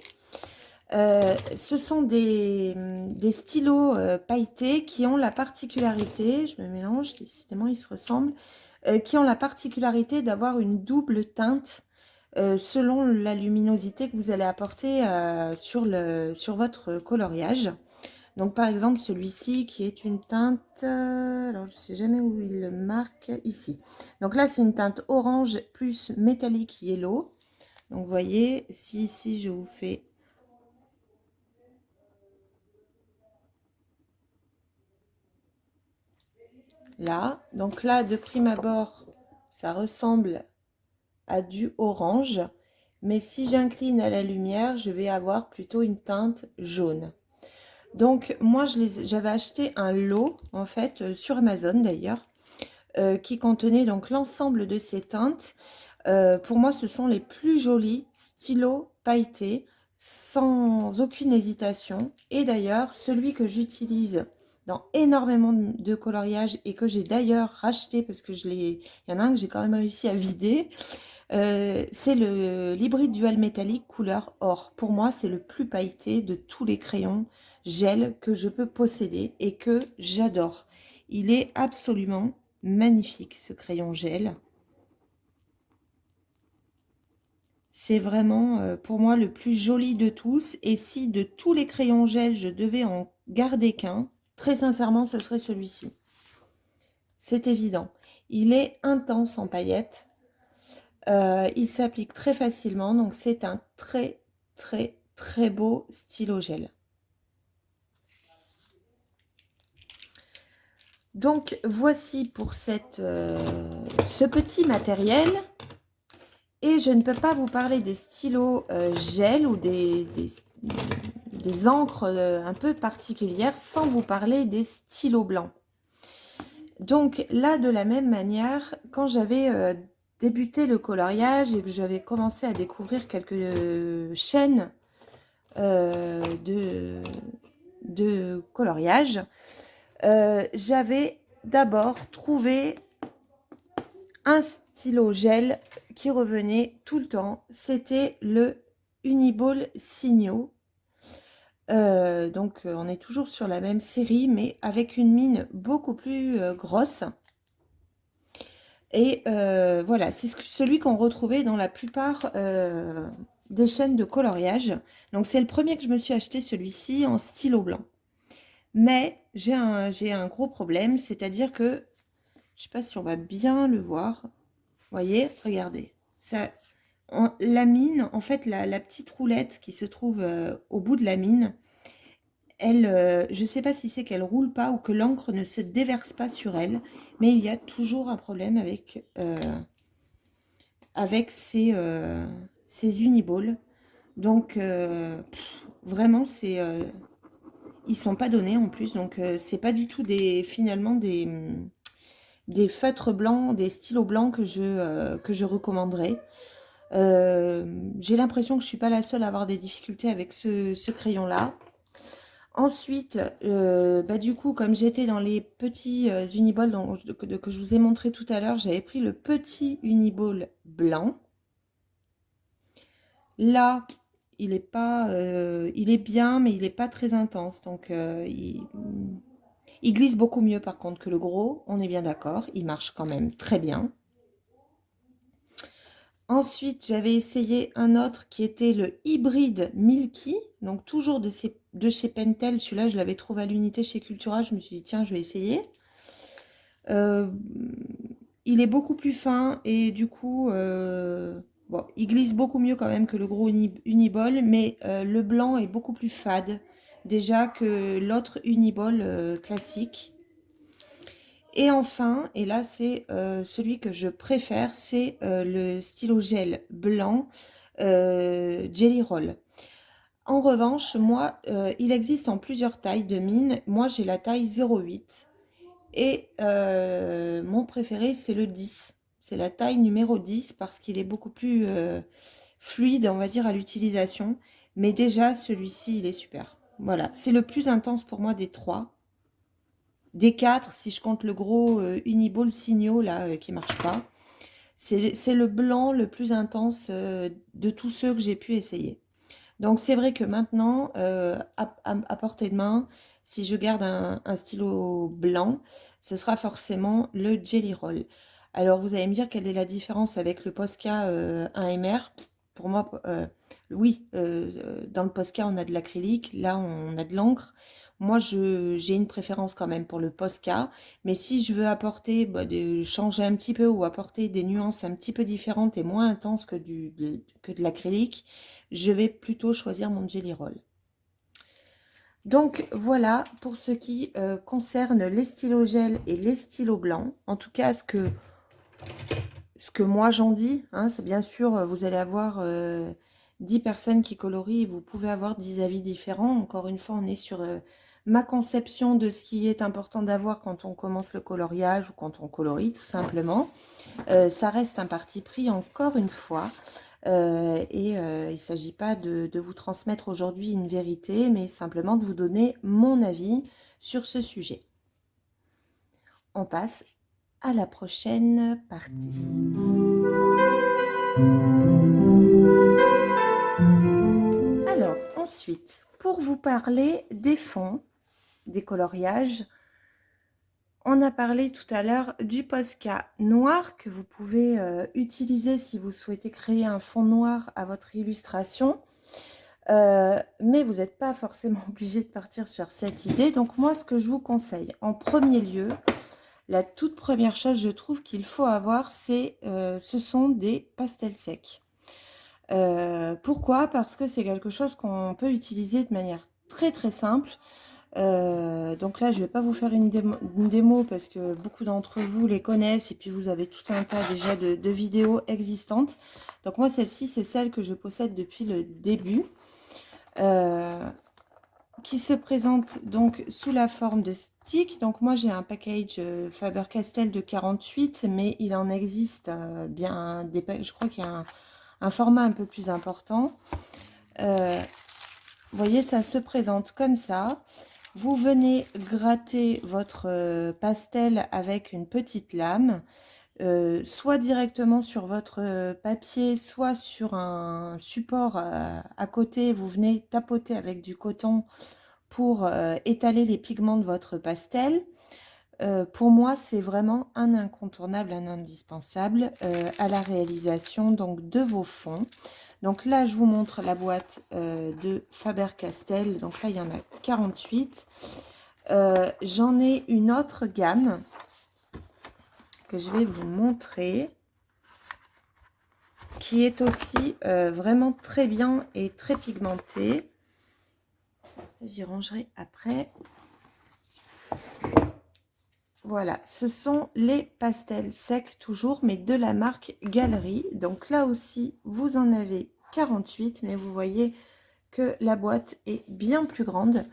Ce sont des stylos pailletés qui ont la particularité, je me mélange, décidément ils se ressemblent, qui ont la particularité d'avoir une double teinte selon la luminosité que vous allez apporter sur votre coloriage. Donc par exemple celui-ci qui est une teinte, alors je ne sais jamais où il le marque, ici. Donc là c'est une teinte orange plus métallique yellow. Donc vous voyez, si ici je vous fais... Là, donc là de prime abord, ça ressemble à du orange. Mais si j'incline à la lumière, je vais avoir plutôt une teinte jaune. Donc moi j'avais acheté un lot en fait sur Amazon d'ailleurs qui contenait donc l'ensemble de ces teintes. Pour moi ce sont les plus jolis stylos pailletés sans aucune hésitation. Et d'ailleurs celui que j'utilise dans énormément de coloriage et que j'ai d'ailleurs racheté parce que il y en a un que j'ai quand même réussi à vider. C'est l'hybride dual métallique couleur or. Pour moi, c'est le plus pailleté de tous les crayons gel que je peux posséder et que j'adore. Il est absolument magnifique, ce crayon gel. C'est vraiment, pour moi, le plus joli de tous. Et si de tous les crayons gel, je devais en garder qu'un, très sincèrement, ce serait celui-ci. C'est évident. Il est intense en paillettes. Il s'applique très facilement, donc c'est un très très très beau stylo gel. Donc voici pour ce petit matériel. Et je ne peux pas vous parler des stylos gel ou des encres un peu particulières sans vous parler des stylos blancs. Donc là, de la même manière, quand j'avais débuté le coloriage et que j'avais commencé à découvrir quelques chaînes de coloriage, j'avais d'abord trouvé un stylo gel qui revenait tout le temps. C'était le Uniball Signo. Donc on est toujours sur la même série mais avec une mine beaucoup plus grosse. Et voilà, c'est celui qu'on retrouvait dans la plupart des chaînes de coloriage. Donc c'est le premier que je me suis acheté, celui-ci en stylo blanc. Mais j'ai un gros problème, c'est-à-dire que, je ne sais pas si on va bien le voir. Vous voyez, regardez. Ça, la mine, en fait, la petite roulette qui se trouve au bout de la mine, elle, je ne sais pas si c'est qu'elle roule pas ou que l'encre ne se déverse pas sur elle, mais il y a toujours un problème avec ces uniballs. Donc, vraiment, ils sont pas donnés en plus. Donc, c'est pas du tout finalement des feutres blancs, des stylos blancs que je recommanderais. J'ai l'impression que je suis pas la seule à avoir des difficultés avec ce crayon-là. Ensuite, du coup, comme j'étais dans les petits uniballs que je vous ai montré tout à l'heure, j'avais pris le petit uniball blanc. Là, il est pas, il est bien, mais il n'est pas très intense. Donc, il glisse beaucoup mieux par contre que le gros. On est bien d'accord. Il marche quand même très bien. Ensuite, j'avais essayé un autre qui était le hybride Milky. Donc, toujours de chez Pentel. Celui-là, je l'avais trouvé à l'unité chez Cultura. Je me suis dit, tiens, je vais essayer. Il est beaucoup plus fin et du coup, bon, il glisse beaucoup mieux quand même que le gros Uniball, mais le blanc est beaucoup plus fade déjà que l'autre Uniball classique. Et enfin, et là c'est celui que je préfère, c'est le stylo gel blanc Jelly Roll. En revanche, moi, il existe en plusieurs tailles de mine. Moi, j'ai la taille 0,8. Et mon préféré, c'est le 10. C'est la taille numéro 10 parce qu'il est beaucoup plus fluide, on va dire, à l'utilisation. Mais déjà, celui-ci, il est super. Voilà, c'est le plus intense pour moi des 3. Des 4, si je compte le gros Uniball Signaux, là, qui marche pas. C'est le blanc le plus intense de tous ceux que j'ai pu essayer. Donc, c'est vrai que maintenant, à portée de main, si je garde un stylo blanc, ce sera forcément le Jelly Roll. Alors, vous allez me dire quelle est la différence avec le Posca 1MR. Pour moi, oui, dans le Posca, on a de l'acrylique. Là, on a de l'encre. Moi, j'ai une préférence quand même pour le Posca. Mais si je veux apporter, changer un petit peu ou apporter des nuances un petit peu différentes et moins intenses que de l'acrylique, je vais plutôt choisir mon Jelly Roll. Donc voilà pour ce qui concerne les stylos gel et les stylos blancs. En tout cas, ce que moi j'en dis, hein, c'est bien sûr, vous allez avoir 10 personnes qui colorient et vous pouvez avoir 10 avis différents. Encore une fois, on est sur ma conception de ce qui est important d'avoir quand on commence le coloriage ou quand on colorie, tout simplement. Ça reste un parti pris, encore une fois. Il ne s'agit pas de vous transmettre aujourd'hui une vérité, mais simplement de vous donner mon avis sur ce sujet. On passe à la prochaine partie. Alors, ensuite, pour vous parler des fonds, des coloriages, on a parlé tout à l'heure du Posca noir que vous pouvez utiliser si vous souhaitez créer un fond noir à votre illustration. Mais vous n'êtes pas forcément obligé de partir sur cette idée. Donc moi, ce que je vous conseille, en premier lieu, la toute première chose, je trouve qu'il faut avoir, ce sont des pastels secs. Pourquoi? Parce que c'est quelque chose qu'on peut utiliser de manière très très simple. Donc là, je ne vais pas vous faire une démo parce que beaucoup d'entre vous les connaissent et puis vous avez tout un tas déjà de vidéos existantes. Donc moi, celle-ci, c'est celle que je possède depuis le début. Qui se présente donc sous la forme de stick. Donc moi j'ai un package Faber-Castell de 48, mais il en existe bien des, je crois qu'il y a un format un peu plus important. Vous voyez, ça se présente comme ça. Vous venez gratter votre pastel avec une petite lame. Soit directement sur votre papier, soit sur un support à côté, vous venez tapoter avec du coton pour étaler les pigments de votre pastel. Pour moi, c'est vraiment un incontournable, un indispensable à la réalisation donc, de vos fonds. Donc là, je vous montre la boîte de Faber-Castell. Donc là, il y en a 48. J'en ai une autre gamme que je vais vous montrer, qui est aussi vraiment très bien et très pigmentée. Ça, j'y rangerai après. Voilà, ce sont les pastels secs toujours, mais de la marque Galerie. Donc là aussi, vous en avez 48, mais vous voyez que la boîte est bien plus grande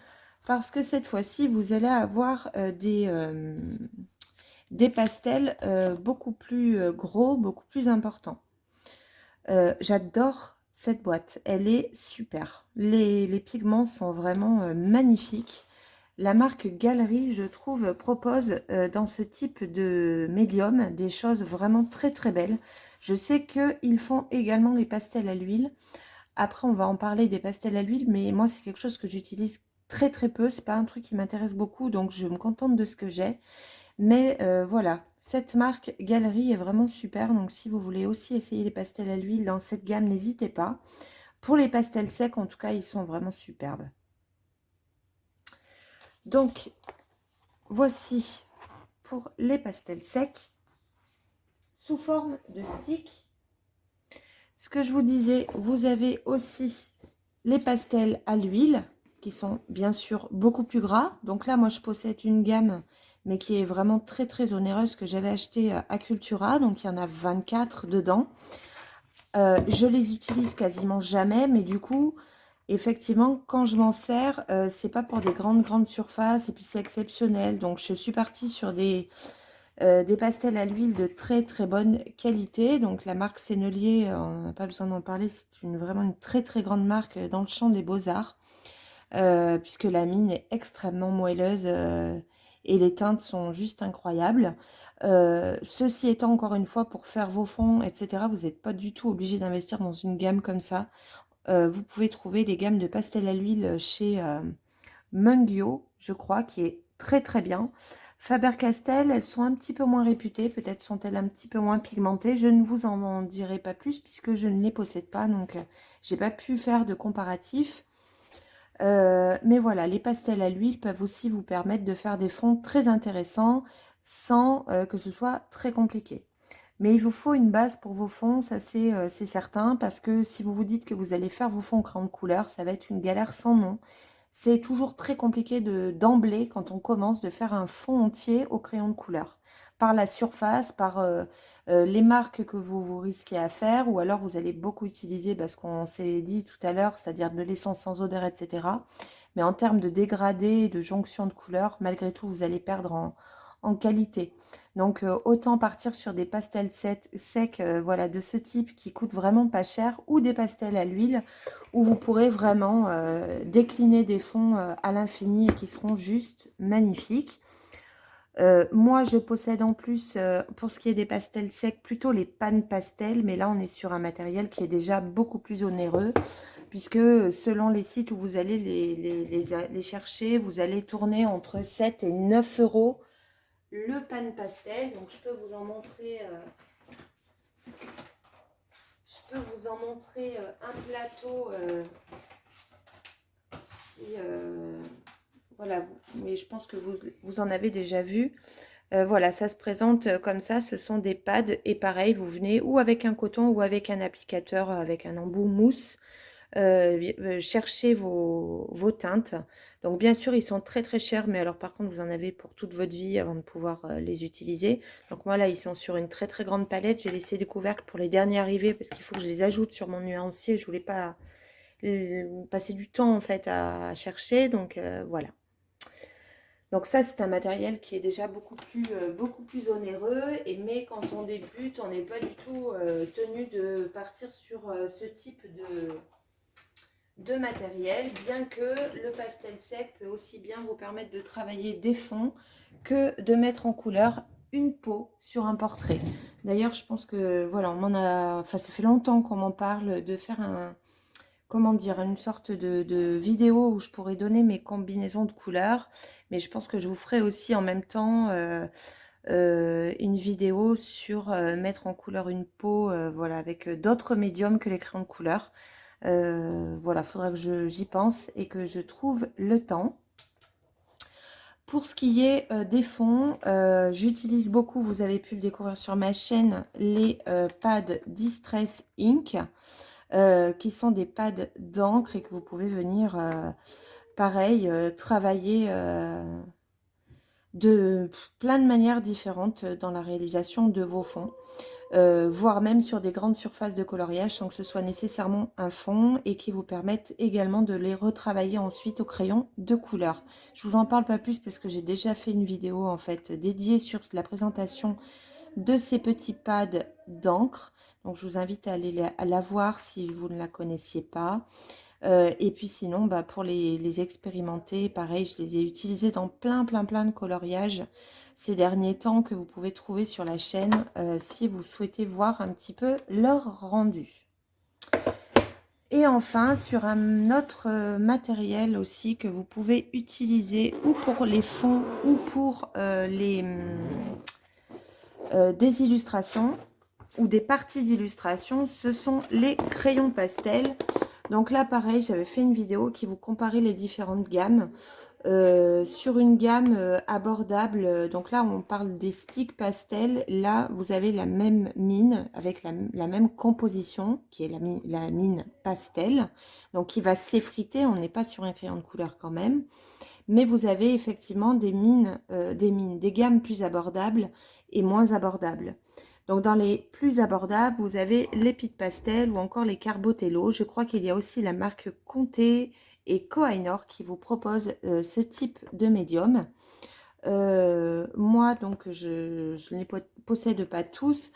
parce que cette fois-ci, vous allez avoir des pastels beaucoup plus gros, beaucoup plus importants. J'adore cette boîte. Elle est super. Les pigments sont vraiment magnifiques. La marque Galerie, je trouve, propose dans ce type de médium des choses vraiment très très belles. Je sais qu'ils font également les pastels à l'huile. Après, on va en parler des pastels à l'huile, mais moi, c'est quelque chose que j'utilise très très peu. C'est pas un truc qui m'intéresse beaucoup, donc je me contente de ce que j'ai. Mais voilà, cette marque Galerie est vraiment super. Donc si vous voulez aussi essayer les pastels à l'huile dans cette gamme, n'hésitez pas. Pour les pastels secs, en tout cas, ils sont vraiment superbes. Donc, voici pour les pastels secs sous forme de stick. Ce que je vous disais, vous avez aussi les pastels à l'huile qui sont bien sûr beaucoup plus gras. Donc là, moi, je possède une gamme, mais qui est vraiment très, très onéreuse que j'avais acheté à Cultura. Donc, il y en a 24 dedans. Je les utilise quasiment jamais, mais du coup, effectivement, quand je m'en sers, c'est pas pour des grandes surfaces et puis c'est exceptionnel. Donc, je suis partie sur des pastels à l'huile de très très bonne qualité. Donc la marque Sennelier, on n'a pas besoin d'en parler, c'est vraiment une très très grande marque dans le champ des beaux-arts, puisque la mine est extrêmement moelleuse et les teintes sont juste incroyables. Ceci étant, encore une fois, pour faire vos fonds, etc., vous n'êtes pas du tout obligé d'investir dans une gamme comme ça. Vous pouvez trouver des gammes de pastels à l'huile chez Mungyo, je crois, qui est très très bien. Faber-Castell, elles sont un petit peu moins réputées, peut-être sont-elles un petit peu moins pigmentées. Je ne vous en dirai pas plus puisque je ne les possède pas, donc j'ai pas pu faire de comparatif. Mais voilà, les pastels à l'huile peuvent aussi vous permettre de faire des fonds très intéressants sans que ce soit très compliqué. Mais il vous faut une base pour vos fonds, ça c'est certain, parce que si vous vous dites que vous allez faire vos fonds au crayon de couleur, ça va être une galère sans nom. C'est toujours très compliqué d'emblée, quand on commence, de faire un fond entier au crayon de couleur. Par la surface, par les marques que vous risquez à faire, ou alors vous allez beaucoup utiliser, parce qu'on s'est dit tout à l'heure, c'est-à-dire de l'essence sans odeur, etc. Mais en termes de dégradé et de jonction de couleurs, malgré tout, vous allez perdre en qualité. Donc, autant partir sur des pastels secs, voilà, de ce type qui coûtent vraiment pas cher, ou des pastels à l'huile, où vous pourrez vraiment décliner des fonds à l'infini et qui seront juste magnifiques. Moi, je possède en plus, pour ce qui est des pastels secs, plutôt les pannes pastels, mais là, on est sur un matériel qui est déjà beaucoup plus onéreux, puisque selon les sites où vous allez les chercher, vous allez tourner entre 7 et 9 euros le pan pastel. Donc, je peux vous en montrer, un plateau, si... voilà, mais je pense que vous en avez déjà vu. Voilà, ça se présente comme ça, ce sont des pads et pareil, vous venez ou avec un coton ou avec un applicateur, avec un embout mousse, chercher vos teintes. Donc bien sûr, ils sont très très chers, mais alors par contre, vous en avez pour toute votre vie avant de pouvoir les utiliser. Donc moi là, ils sont sur une très très grande palette. J'ai laissé des couvercles pour les derniers arrivés parce qu'il faut que je les ajoute sur mon nuancier. Je voulais pas passer du temps en fait à chercher, donc voilà. Donc ça, c'est un matériel qui est déjà beaucoup plus onéreux, mais quand on débute, on n'est pas du tout tenu de partir sur ce type de matériel, bien que le pastel sec peut aussi bien vous permettre de travailler des fonds que de mettre en couleur une peau sur un portrait. D'ailleurs, je pense que voilà, enfin ça fait longtemps qu'on m'en parle de faire comment dire, une sorte de vidéo où je pourrais donner mes combinaisons de couleurs, mais je pense que je vous ferai aussi en même temps une vidéo sur mettre en couleur une peau, voilà, avec d'autres médiums que les crayons de couleur. Voilà, il faudra que j'y pense et que je trouve le temps. Pour ce qui est des fonds, j'utilise beaucoup, vous avez pu le découvrir sur ma chaîne, les pads Distress Ink, qui sont des pads d'encre et que vous pouvez venir, pareil, travailler de plein de manières différentes dans la réalisation de vos fonds. Voire même sur des grandes surfaces de coloriage sans que ce soit nécessairement un fond et qui vous permettent également de les retravailler ensuite au crayon de couleur. Je vous en parle pas plus parce que j'ai déjà fait une vidéo en fait dédiée sur la présentation de ces petits pads d'encre. Donc, je vous invite à aller à la voir si vous ne la connaissiez pas. Et puis sinon, bah, pour les expérimenter, pareil, je les ai utilisés dans plein de coloriages ces derniers temps que vous pouvez trouver sur la chaîne si vous souhaitez voir un petit peu leur rendu. Et enfin, sur un autre matériel aussi que vous pouvez utiliser ou pour les fonds ou pour des illustrations ou des parties d'illustration, ce sont les crayons pastels. Donc là, pareil, j'avais fait une vidéo qui vous comparait les différentes gammes. Sur une gamme abordable, donc là, on parle des sticks pastels. Là, vous avez la même mine avec la même composition, qui est la mine pastel. Donc, qui va s'effriter. On n'est pas sur un crayon de couleur quand même. Mais vous avez effectivement des gammes plus abordables et moins abordables. Donc, dans les plus abordables, vous avez les Pitt Pastel ou encore les Carbotello. Je crois qu'il y a aussi la marque Conté et Kohinoor qui vous propose ce type de médium. Moi, donc, je ne les possède pas tous.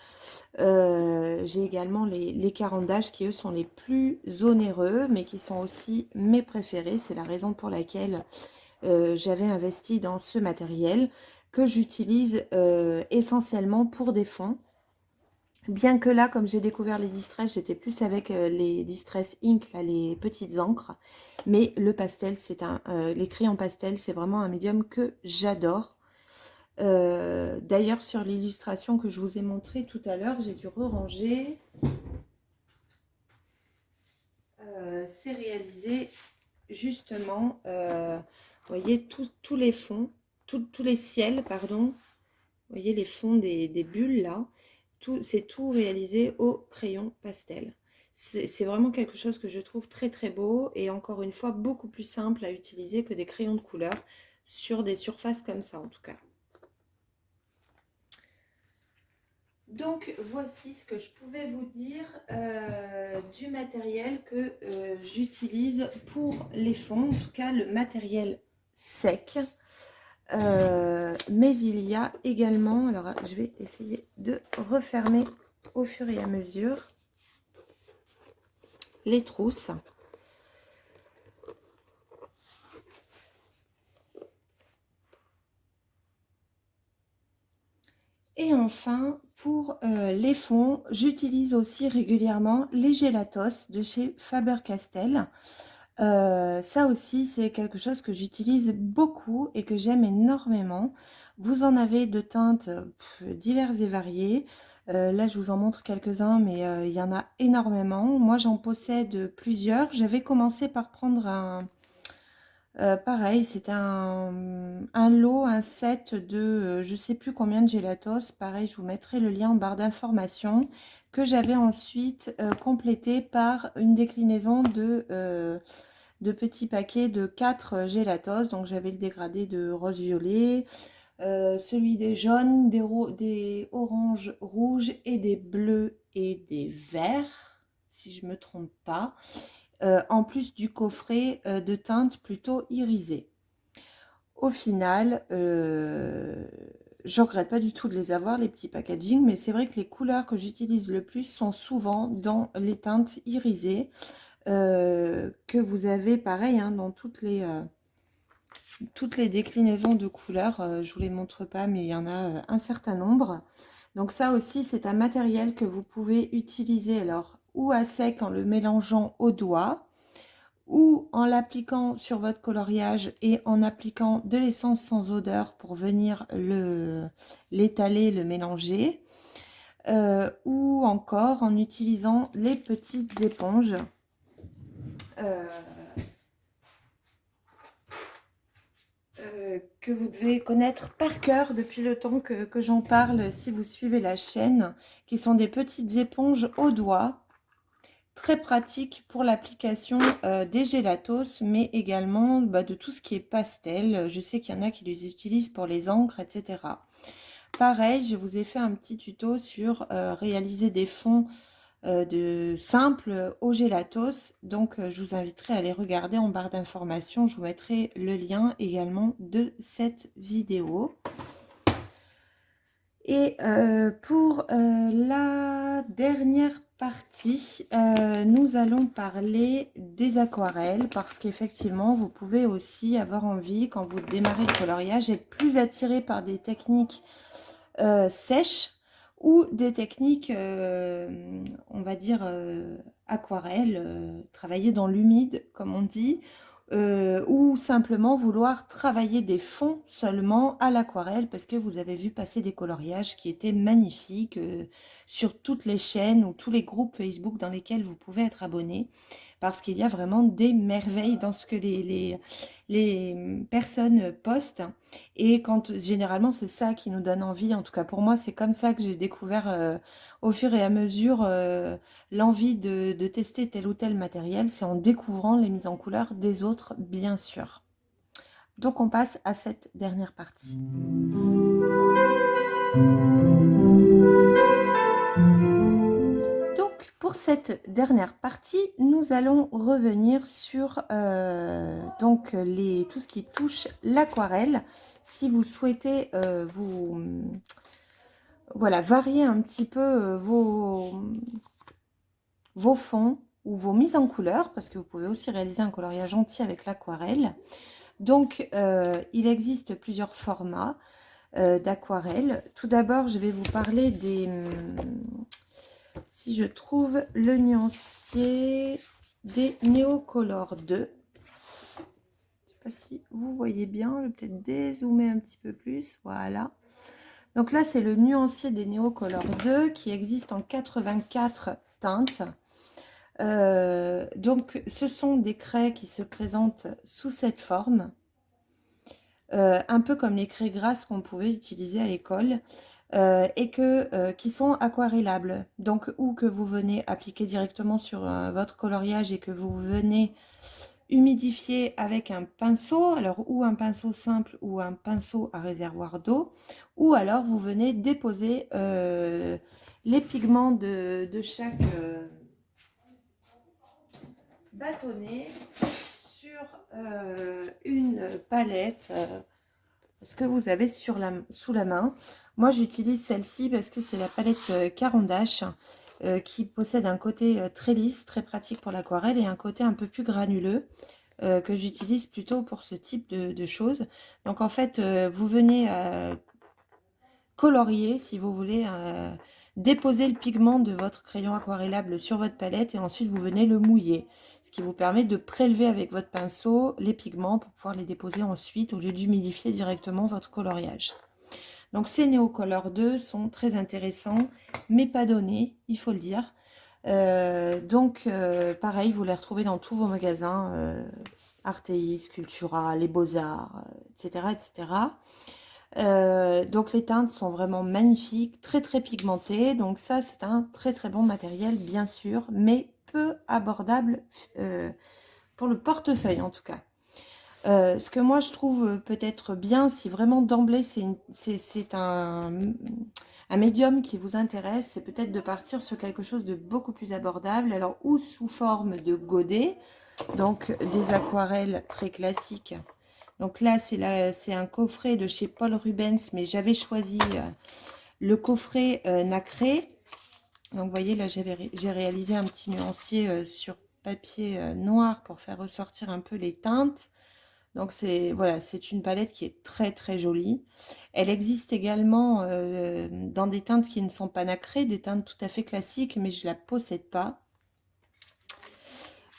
J'ai également les Carandages qui, eux, sont les plus onéreux, mais qui sont aussi mes préférés. C'est la raison pour laquelle j'avais investi dans ce matériel que j'utilise essentiellement pour des fonds. Bien que là, comme j'ai découvert les Distress, j'étais plus avec les Distress Ink, là, les petites encres. Mais le pastel, les crayons pastel, c'est vraiment un médium que j'adore. D'ailleurs, sur l'illustration que je vous ai montrée tout à l'heure, j'ai dû ranger. C'est réalisé justement, vous voyez, tous les fonds, tous les ciels, pardon. Vous voyez les fonds des bulles là. C'est tout réalisé au crayon pastel. C'est vraiment quelque chose que je trouve très beau et encore une fois beaucoup plus simple à utiliser que des crayons de couleur sur des surfaces comme ça en tout cas. Donc voici ce que je pouvais vous dire du matériel que j'utilise pour les fonds, en tout cas le matériel sec. Mais il y a également, alors je vais essayer de refermer au fur et à mesure les trousses. Et enfin, pour les fonds, j'utilise aussi régulièrement les Gelatos de chez Faber-Castell. Ça aussi, c'est quelque chose que j'utilise beaucoup et que j'aime énormément. Vous en avez de teintes diverses et variées. Là, je vous en montre quelques-uns, mais il y en a énormément. Moi, j'en possède plusieurs. J'avais commencé par prendre pareil, c'était un lot, un set de je sais plus combien de Gelatos. Pareil, je vous mettrai le lien en barre d'information que j'avais ensuite complété par une déclinaison de petits paquets de 4 Gelatos. Donc j'avais le dégradé de rose-violet, celui des jaunes, des oranges, rouges et des bleus et des verts, si je ne me trompe pas. En plus du coffret de teintes plutôt irisées. Au final, je regrette pas du tout de les avoir, les petits packaging, mais c'est vrai que les couleurs que j'utilise le plus sont souvent dans les teintes irisées, que vous avez pareil hein, dans toutes les déclinaisons de couleurs. Je vous les montre pas, mais il y en a un certain nombre. Donc ça aussi, c'est un matériel que vous pouvez utiliser alors ou à sec en le mélangeant au doigt, ou en l'appliquant sur votre coloriage et en appliquant de l'essence sans odeur pour venir l'étaler, le mélanger, ou encore en utilisant les petites éponges que vous devez connaître par cœur depuis le temps que j'en parle si vous suivez la chaîne, qui sont des petites éponges au doigt. Très pratique pour l'application des Gelatos, mais également de tout ce qui est pastel. Je sais qu'il y en a qui les utilisent pour les encres, etc. Pareil, je vous ai fait un petit tuto sur réaliser des fonds simples au Gelatos. Donc, je vous inviterai à aller regarder en barre d'informations. Je vous mettrai le lien également de cette vidéo. Et pour la dernière partie, nous allons parler des aquarelles parce qu'effectivement, vous pouvez aussi avoir envie, quand vous démarrez le coloriage, être plus attiré par des techniques sèches ou des techniques, on va dire, aquarelles, travailler dans l'humide, comme on dit, ou simplement vouloir travailler des fonds seulement à l'aquarelle parce que vous avez vu passer des coloriages qui étaient magnifiques sur toutes les chaînes ou tous les groupes Facebook dans lesquels vous pouvez être abonné, parce qu'il y a vraiment des merveilles dans ce que les personnes postent. Et quand généralement c'est ça qui nous donne envie, en tout cas pour moi c'est comme ça que j'ai découvert au fur et à mesure l'envie de tester tel ou tel matériel, c'est en découvrant les mises en couleur des autres, bien sûr. Donc on passe à cette dernière partie. Donc pour cette dernière partie, nous allons revenir sur donc tout ce qui touche l'aquarelle. Si vous souhaitez voilà, varier un petit peu vos fonds ou vos mises en couleur, parce que vous pouvez aussi réaliser un coloriage entier avec l'aquarelle. Donc, il existe plusieurs formats d'aquarelle. Tout d'abord, je vais vous parler si je trouve le nuancier des Neocolor 2. Je ne sais pas si vous voyez bien, je vais peut-être dézoomer un petit peu plus, voilà. Donc là, c'est le nuancier des Neocolor 2 qui existe en 84 teintes. Donc, ce sont des craies qui se présentent sous cette forme, un peu comme les craies grasses qu'on pouvait utiliser à l'école, et qui sont aquarellables. Donc, ou que vous venez appliquer directement sur votre coloriage et que vous venez humidifier avec un pinceau, alors ou un pinceau simple ou un pinceau à réservoir d'eau, ou alors vous venez déposer les pigments de chaque bâtonnet sur une palette ce que vous avez sous la main. Moi j'utilise celle-ci parce que c'est la palette Caran d'Ache qui possède un côté très lisse, très pratique pour l'aquarelle et un côté un peu plus granuleux que j'utilise plutôt pour ce type de choses. Donc en fait vous venez colorier si vous voulez, déposer le pigment de votre crayon aquarellable sur votre palette et ensuite vous venez le mouiller, ce qui vous permet de prélever avec votre pinceau les pigments pour pouvoir les déposer ensuite au lieu d'humidifier directement votre coloriage. Donc ces Neocolor 2 sont très intéressants mais pas donnés, il faut le dire. Pareil, vous les retrouvez dans tous vos magasins, Artéis, Cultura, les Beaux-Arts, etc., etc. Donc les teintes sont vraiment magnifiques, très très pigmentées. Donc ça, c'est un très très bon matériel, bien sûr, mais peu abordable pour le portefeuille en tout cas. Ce que moi je trouve peut-être bien, si vraiment d'emblée c'est un médium qui vous intéresse, c'est peut-être de partir sur quelque chose de beaucoup plus abordable, alors ou sous forme de godet, donc des aquarelles très classiques. Donc là, c'est un coffret de chez Paul Rubens, mais j'avais choisi le coffret nacré. Donc vous voyez, là, j'ai réalisé un petit nuancier sur papier noir pour faire ressortir un peu les teintes. Donc voilà, c'est une palette qui est très très jolie. Elle existe également dans des teintes qui ne sont pas nacrées, des teintes tout à fait classiques, mais je ne la possède pas.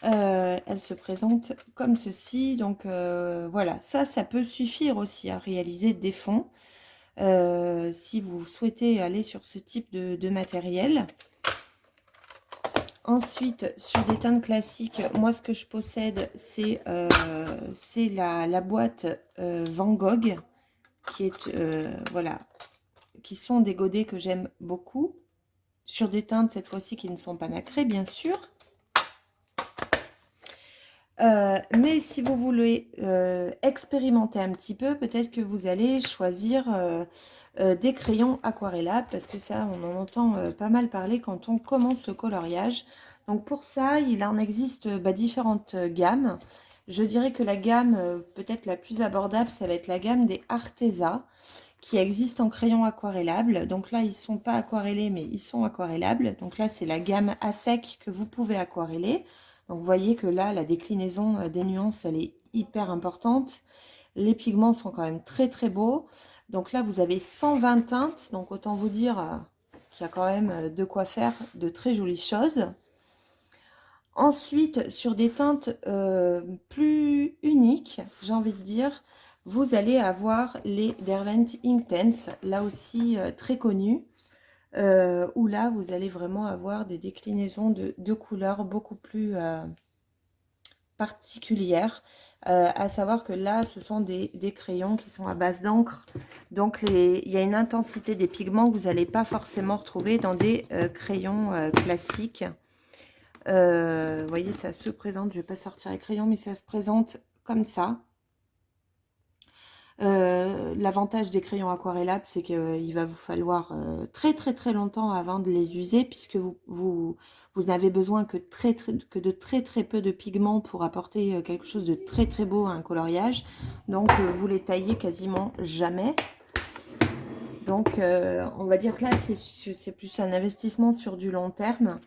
Elle se présente comme ceci. Donc voilà, ça peut suffire aussi à réaliser des fonds si vous souhaitez aller sur ce type de matériel. Ensuite, sur des teintes classiques, moi ce que je possède, c'est la boîte Van Gogh, qui est voilà, qui sont des godets que j'aime beaucoup, sur des teintes cette fois-ci qui ne sont pas nacrées, bien sûr. Mais si vous voulez expérimenter un petit peu, peut-être que vous allez choisir des crayons aquarellables, parce que ça, on en entend pas mal parler quand on commence le coloriage. Donc pour ça, il en existe différentes gammes. Je dirais que la gamme peut-être la plus abordable, ça va être la gamme des Arteza, qui existent en crayon aquarellable. Donc là, ils ne sont pas aquarellés, mais ils sont aquarellables. Donc là, c'est la gamme à sec que vous pouvez aquareller. Donc vous voyez que là, la déclinaison des nuances, elle est hyper importante. Les pigments sont quand même très très beaux. Donc là, vous avez 120 teintes. Donc autant vous dire qu'il y a quand même de quoi faire de très jolies choses. Ensuite, sur des teintes plus uniques, j'ai envie de dire, vous allez avoir les Derwent Inktense, là aussi très connus, où là, vous allez vraiment avoir des déclinaisons de couleurs beaucoup plus particulières. À savoir que là, ce sont des crayons qui sont à base d'encre. Donc, il y a une intensité des pigments que vous n'allez pas forcément retrouver dans des crayons classiques. Vous voyez, ça se présente, je ne vais pas sortir les crayons, mais ça se présente comme ça. L'avantage des crayons aquarellables, c'est qu'il va vous falloir très très très longtemps avant de les user, puisque vous n'avez besoin que de très très peu de pigments pour apporter quelque chose de très très beau à un coloriage. Donc vous les taillez quasiment jamais. Donc on va dire que là, c'est plus un investissement sur du long terme.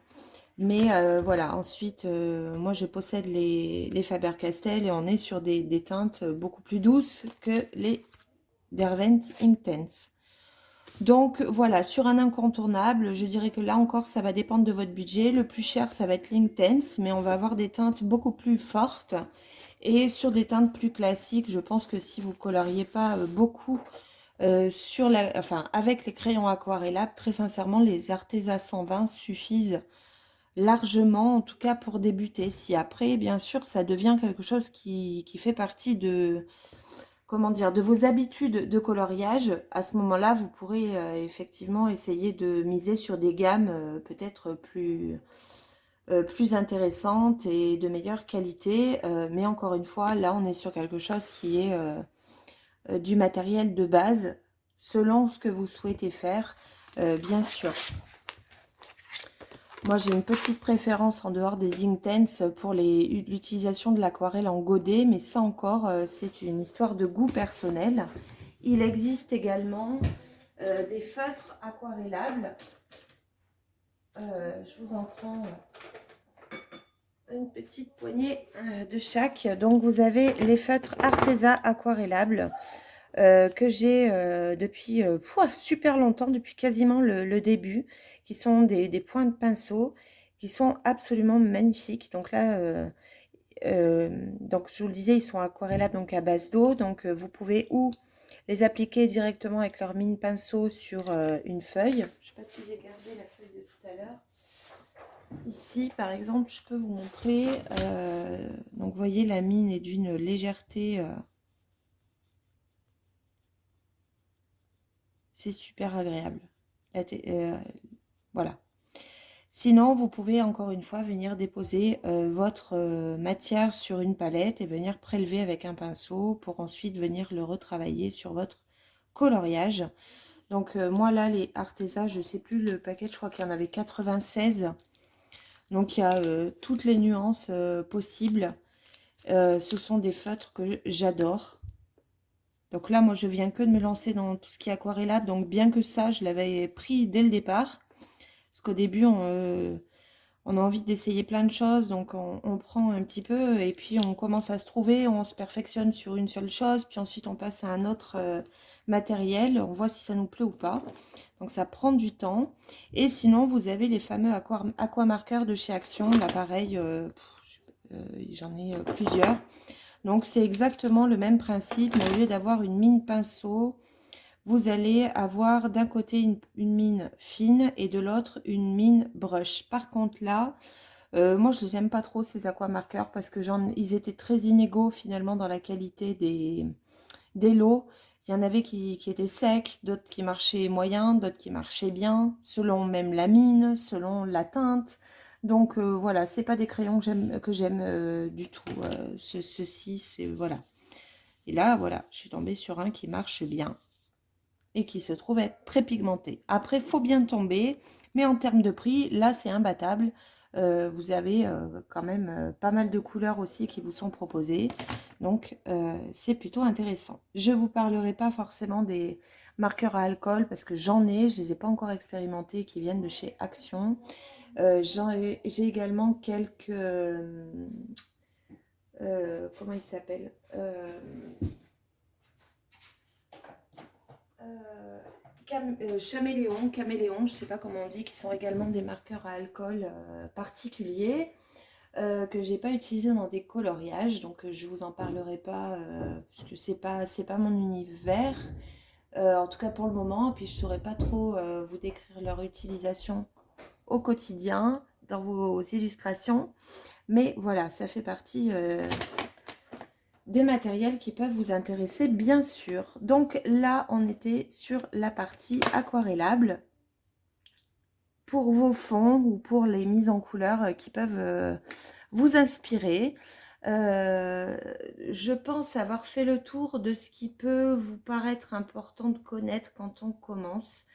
Mais voilà, ensuite, moi je possède les Faber-Castell et on est sur des teintes beaucoup plus douces que les Derwent Inktense. Donc voilà, sur un incontournable, je dirais que là encore, ça va dépendre de votre budget. Le plus cher, ça va être l'Inktense, mais on va avoir des teintes beaucoup plus fortes. Et sur des teintes plus classiques, je pense que si vous ne coloriez pas beaucoup avec les crayons aquarellables, très sincèrement, les Arteza 120 suffisent largement, en tout cas pour débuter. Si après, bien sûr, ça devient quelque chose qui fait partie de, comment dire, de vos habitudes de coloriage, à ce moment-là, vous pourrez effectivement essayer de miser sur des gammes peut-être plus intéressantes et de meilleure qualité. Mais encore une fois, là, on est sur quelque chose qui est du matériel de base, selon ce que vous souhaitez faire, bien sûr. Moi, j'ai une petite préférence en dehors des Inktense pour l'utilisation de l'aquarelle en godet, mais ça encore, c'est une histoire de goût personnel. Il existe également des feutres aquarellables. Je vous en prends une petite poignée de chaque. Donc, vous avez les feutres Arteza aquarellables que j'ai depuis super longtemps, depuis quasiment le début, qui sont des points de pinceau qui sont absolument magnifiques. Donc là, donc je vous le disais, ils sont aquarellables donc à base d'eau. Donc vous pouvez ou les appliquer directement avec leur mine pinceau sur une feuille. Je ne sais pas si j'ai gardé la feuille de tout à l'heure. Ici, par exemple, je peux vous montrer. Donc vous voyez, la mine est d'une légèreté. C'est super agréable. Voilà. Sinon, vous pouvez encore une fois venir déposer votre matière sur une palette et venir prélever avec un pinceau pour ensuite venir le retravailler sur votre coloriage. Donc moi là, les Arteza, je ne sais plus le paquet, je crois qu'il y en avait 96. Donc il y a toutes les nuances possibles. Ce sont des feutres que j'adore. Donc là, moi, je viens que de me lancer dans tout ce qui est aquarellable. Donc bien que ça, je l'avais pris dès le départ. Parce qu'au début, on a envie d'essayer plein de choses. Donc on prend un petit peu et puis on commence à se trouver. On se perfectionne sur une seule chose. Puis ensuite, on passe à un autre matériel. On voit si ça nous plaît ou pas. Donc ça prend du temps. Et sinon, vous avez les fameux aquamarqueurs de chez Action. Là, pareil, j'en ai plusieurs. Donc, c'est exactement le même principe, mais au lieu d'avoir une mine pinceau, vous allez avoir d'un côté une mine fine et de l'autre une mine brush. Par contre, là, moi, je les aime pas trop, ces aquamarqueurs, parce que ils étaient très inégaux, finalement, dans la qualité des lots. Il y en avait qui étaient secs, d'autres qui marchaient moyen, d'autres qui marchaient bien, selon même la mine, selon la teinte. Donc voilà, c'est pas des crayons que j'aime du tout. Ceci, c'est voilà. Et là, voilà, je suis tombée sur un qui marche bien et qui se trouve être très pigmenté. Après, faut bien tomber, mais en termes de prix, là, c'est imbattable. Vous avez quand même pas mal de couleurs aussi qui vous sont proposées. Donc, c'est plutôt intéressant. Je ne vous parlerai pas forcément des marqueurs à alcool, parce que j'en ai, je ne les ai pas encore expérimentés, qui viennent de chez Action. J'ai également quelques... comment ils s'appellent caméléon, je ne sais pas comment on dit, qui sont également des marqueurs à alcool particuliers. Que j'ai pas utilisé dans des coloriages, donc je vous en parlerai pas parce que c'est pas mon univers, en tout cas pour le moment, et puis je saurais pas trop vous décrire leur utilisation au quotidien dans vos illustrations, mais voilà, ça fait partie des matériels qui peuvent vous intéresser bien sûr. Donc là on était sur la partie aquarellable pour vos fonds ou pour les mises en couleur qui peuvent vous inspirer. Je pense avoir fait le tour de ce qui peut vous paraître important de connaître quand on commence.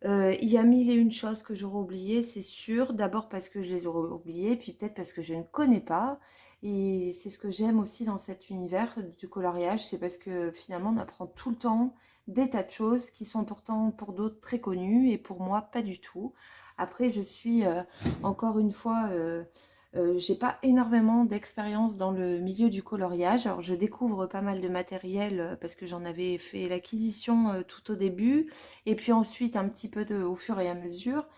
Il y a mille et une choses que j'aurais oubliées, c'est sûr. D'abord parce que je les aurais oubliées, puis peut-être parce que je ne connais pas. Et c'est ce que j'aime aussi dans cet univers du coloriage, c'est parce que finalement on apprend tout le temps des tas de choses qui sont pourtant pour d'autres très connues et pour moi pas du tout. Après je suis encore une fois, j'ai pas énormément d'expérience dans le milieu du coloriage. Alors je découvre pas mal de matériel parce que j'en avais fait l'acquisition tout au début et puis ensuite un petit peu au fur et à mesure.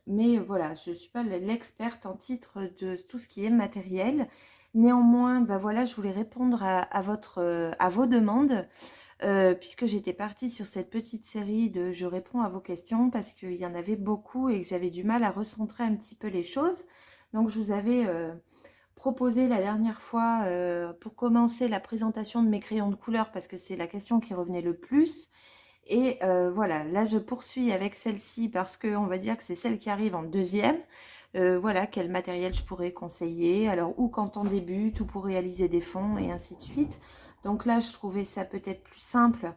Mais voilà, je ne suis pas l'experte en titre de tout ce qui est matériel. Néanmoins, bah voilà, je voulais répondre à vos demandes, puisque j'étais partie sur cette petite série de je réponds à vos questions parce qu'il y en avait beaucoup et que j'avais du mal à recentrer un petit peu les choses. Donc je vous avais proposé la dernière fois pour commencer la présentation de mes crayons de couleur parce que c'est la question qui revenait le plus. Et voilà, là je poursuis avec celle-ci parce que on va dire que c'est celle qui arrive en deuxième. Voilà, quel matériel je pourrais conseiller, alors ou quand on débute, ou pour réaliser des fonds, et ainsi de suite. Donc là, je trouvais ça peut-être plus simple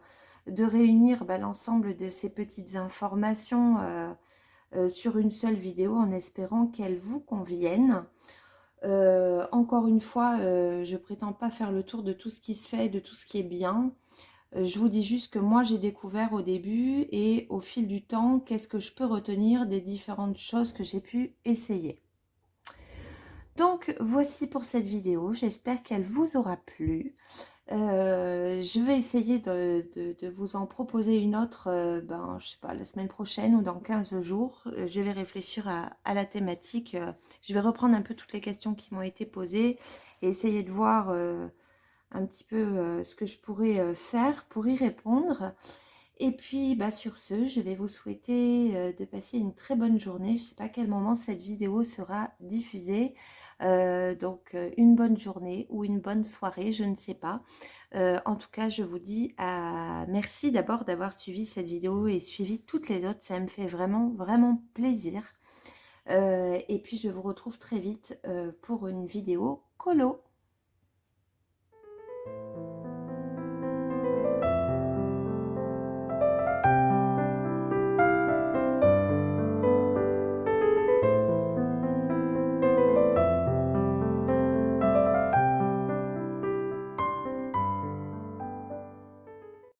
de réunir l'ensemble de ces petites informations sur une seule vidéo en espérant qu'elles vous conviennent. Encore une fois, je prétends pas faire le tour de tout ce qui se fait, de tout ce qui est bien. Je vous dis juste que moi j'ai découvert au début et au fil du temps, qu'est-ce que je peux retenir des différentes choses que j'ai pu essayer. Donc voici pour cette vidéo, j'espère qu'elle vous aura plu. Je vais essayer de vous en proposer une autre, je sais pas, la semaine prochaine ou dans 15 jours. Je vais réfléchir à la thématique. Je vais reprendre un peu toutes les questions qui m'ont été posées et essayer de voir un petit peu ce que je pourrais faire pour y répondre. Et puis sur ce, je vais vous souhaiter de passer une très bonne journée. Je ne sais pas à quel moment cette vidéo sera diffusée. Donc une bonne journée ou une bonne soirée, je ne sais pas. En tout cas, je vous dis merci d'abord d'avoir suivi cette vidéo et suivi toutes les autres. Ça me fait vraiment, vraiment plaisir. Et puis je vous retrouve très vite pour une vidéo colo.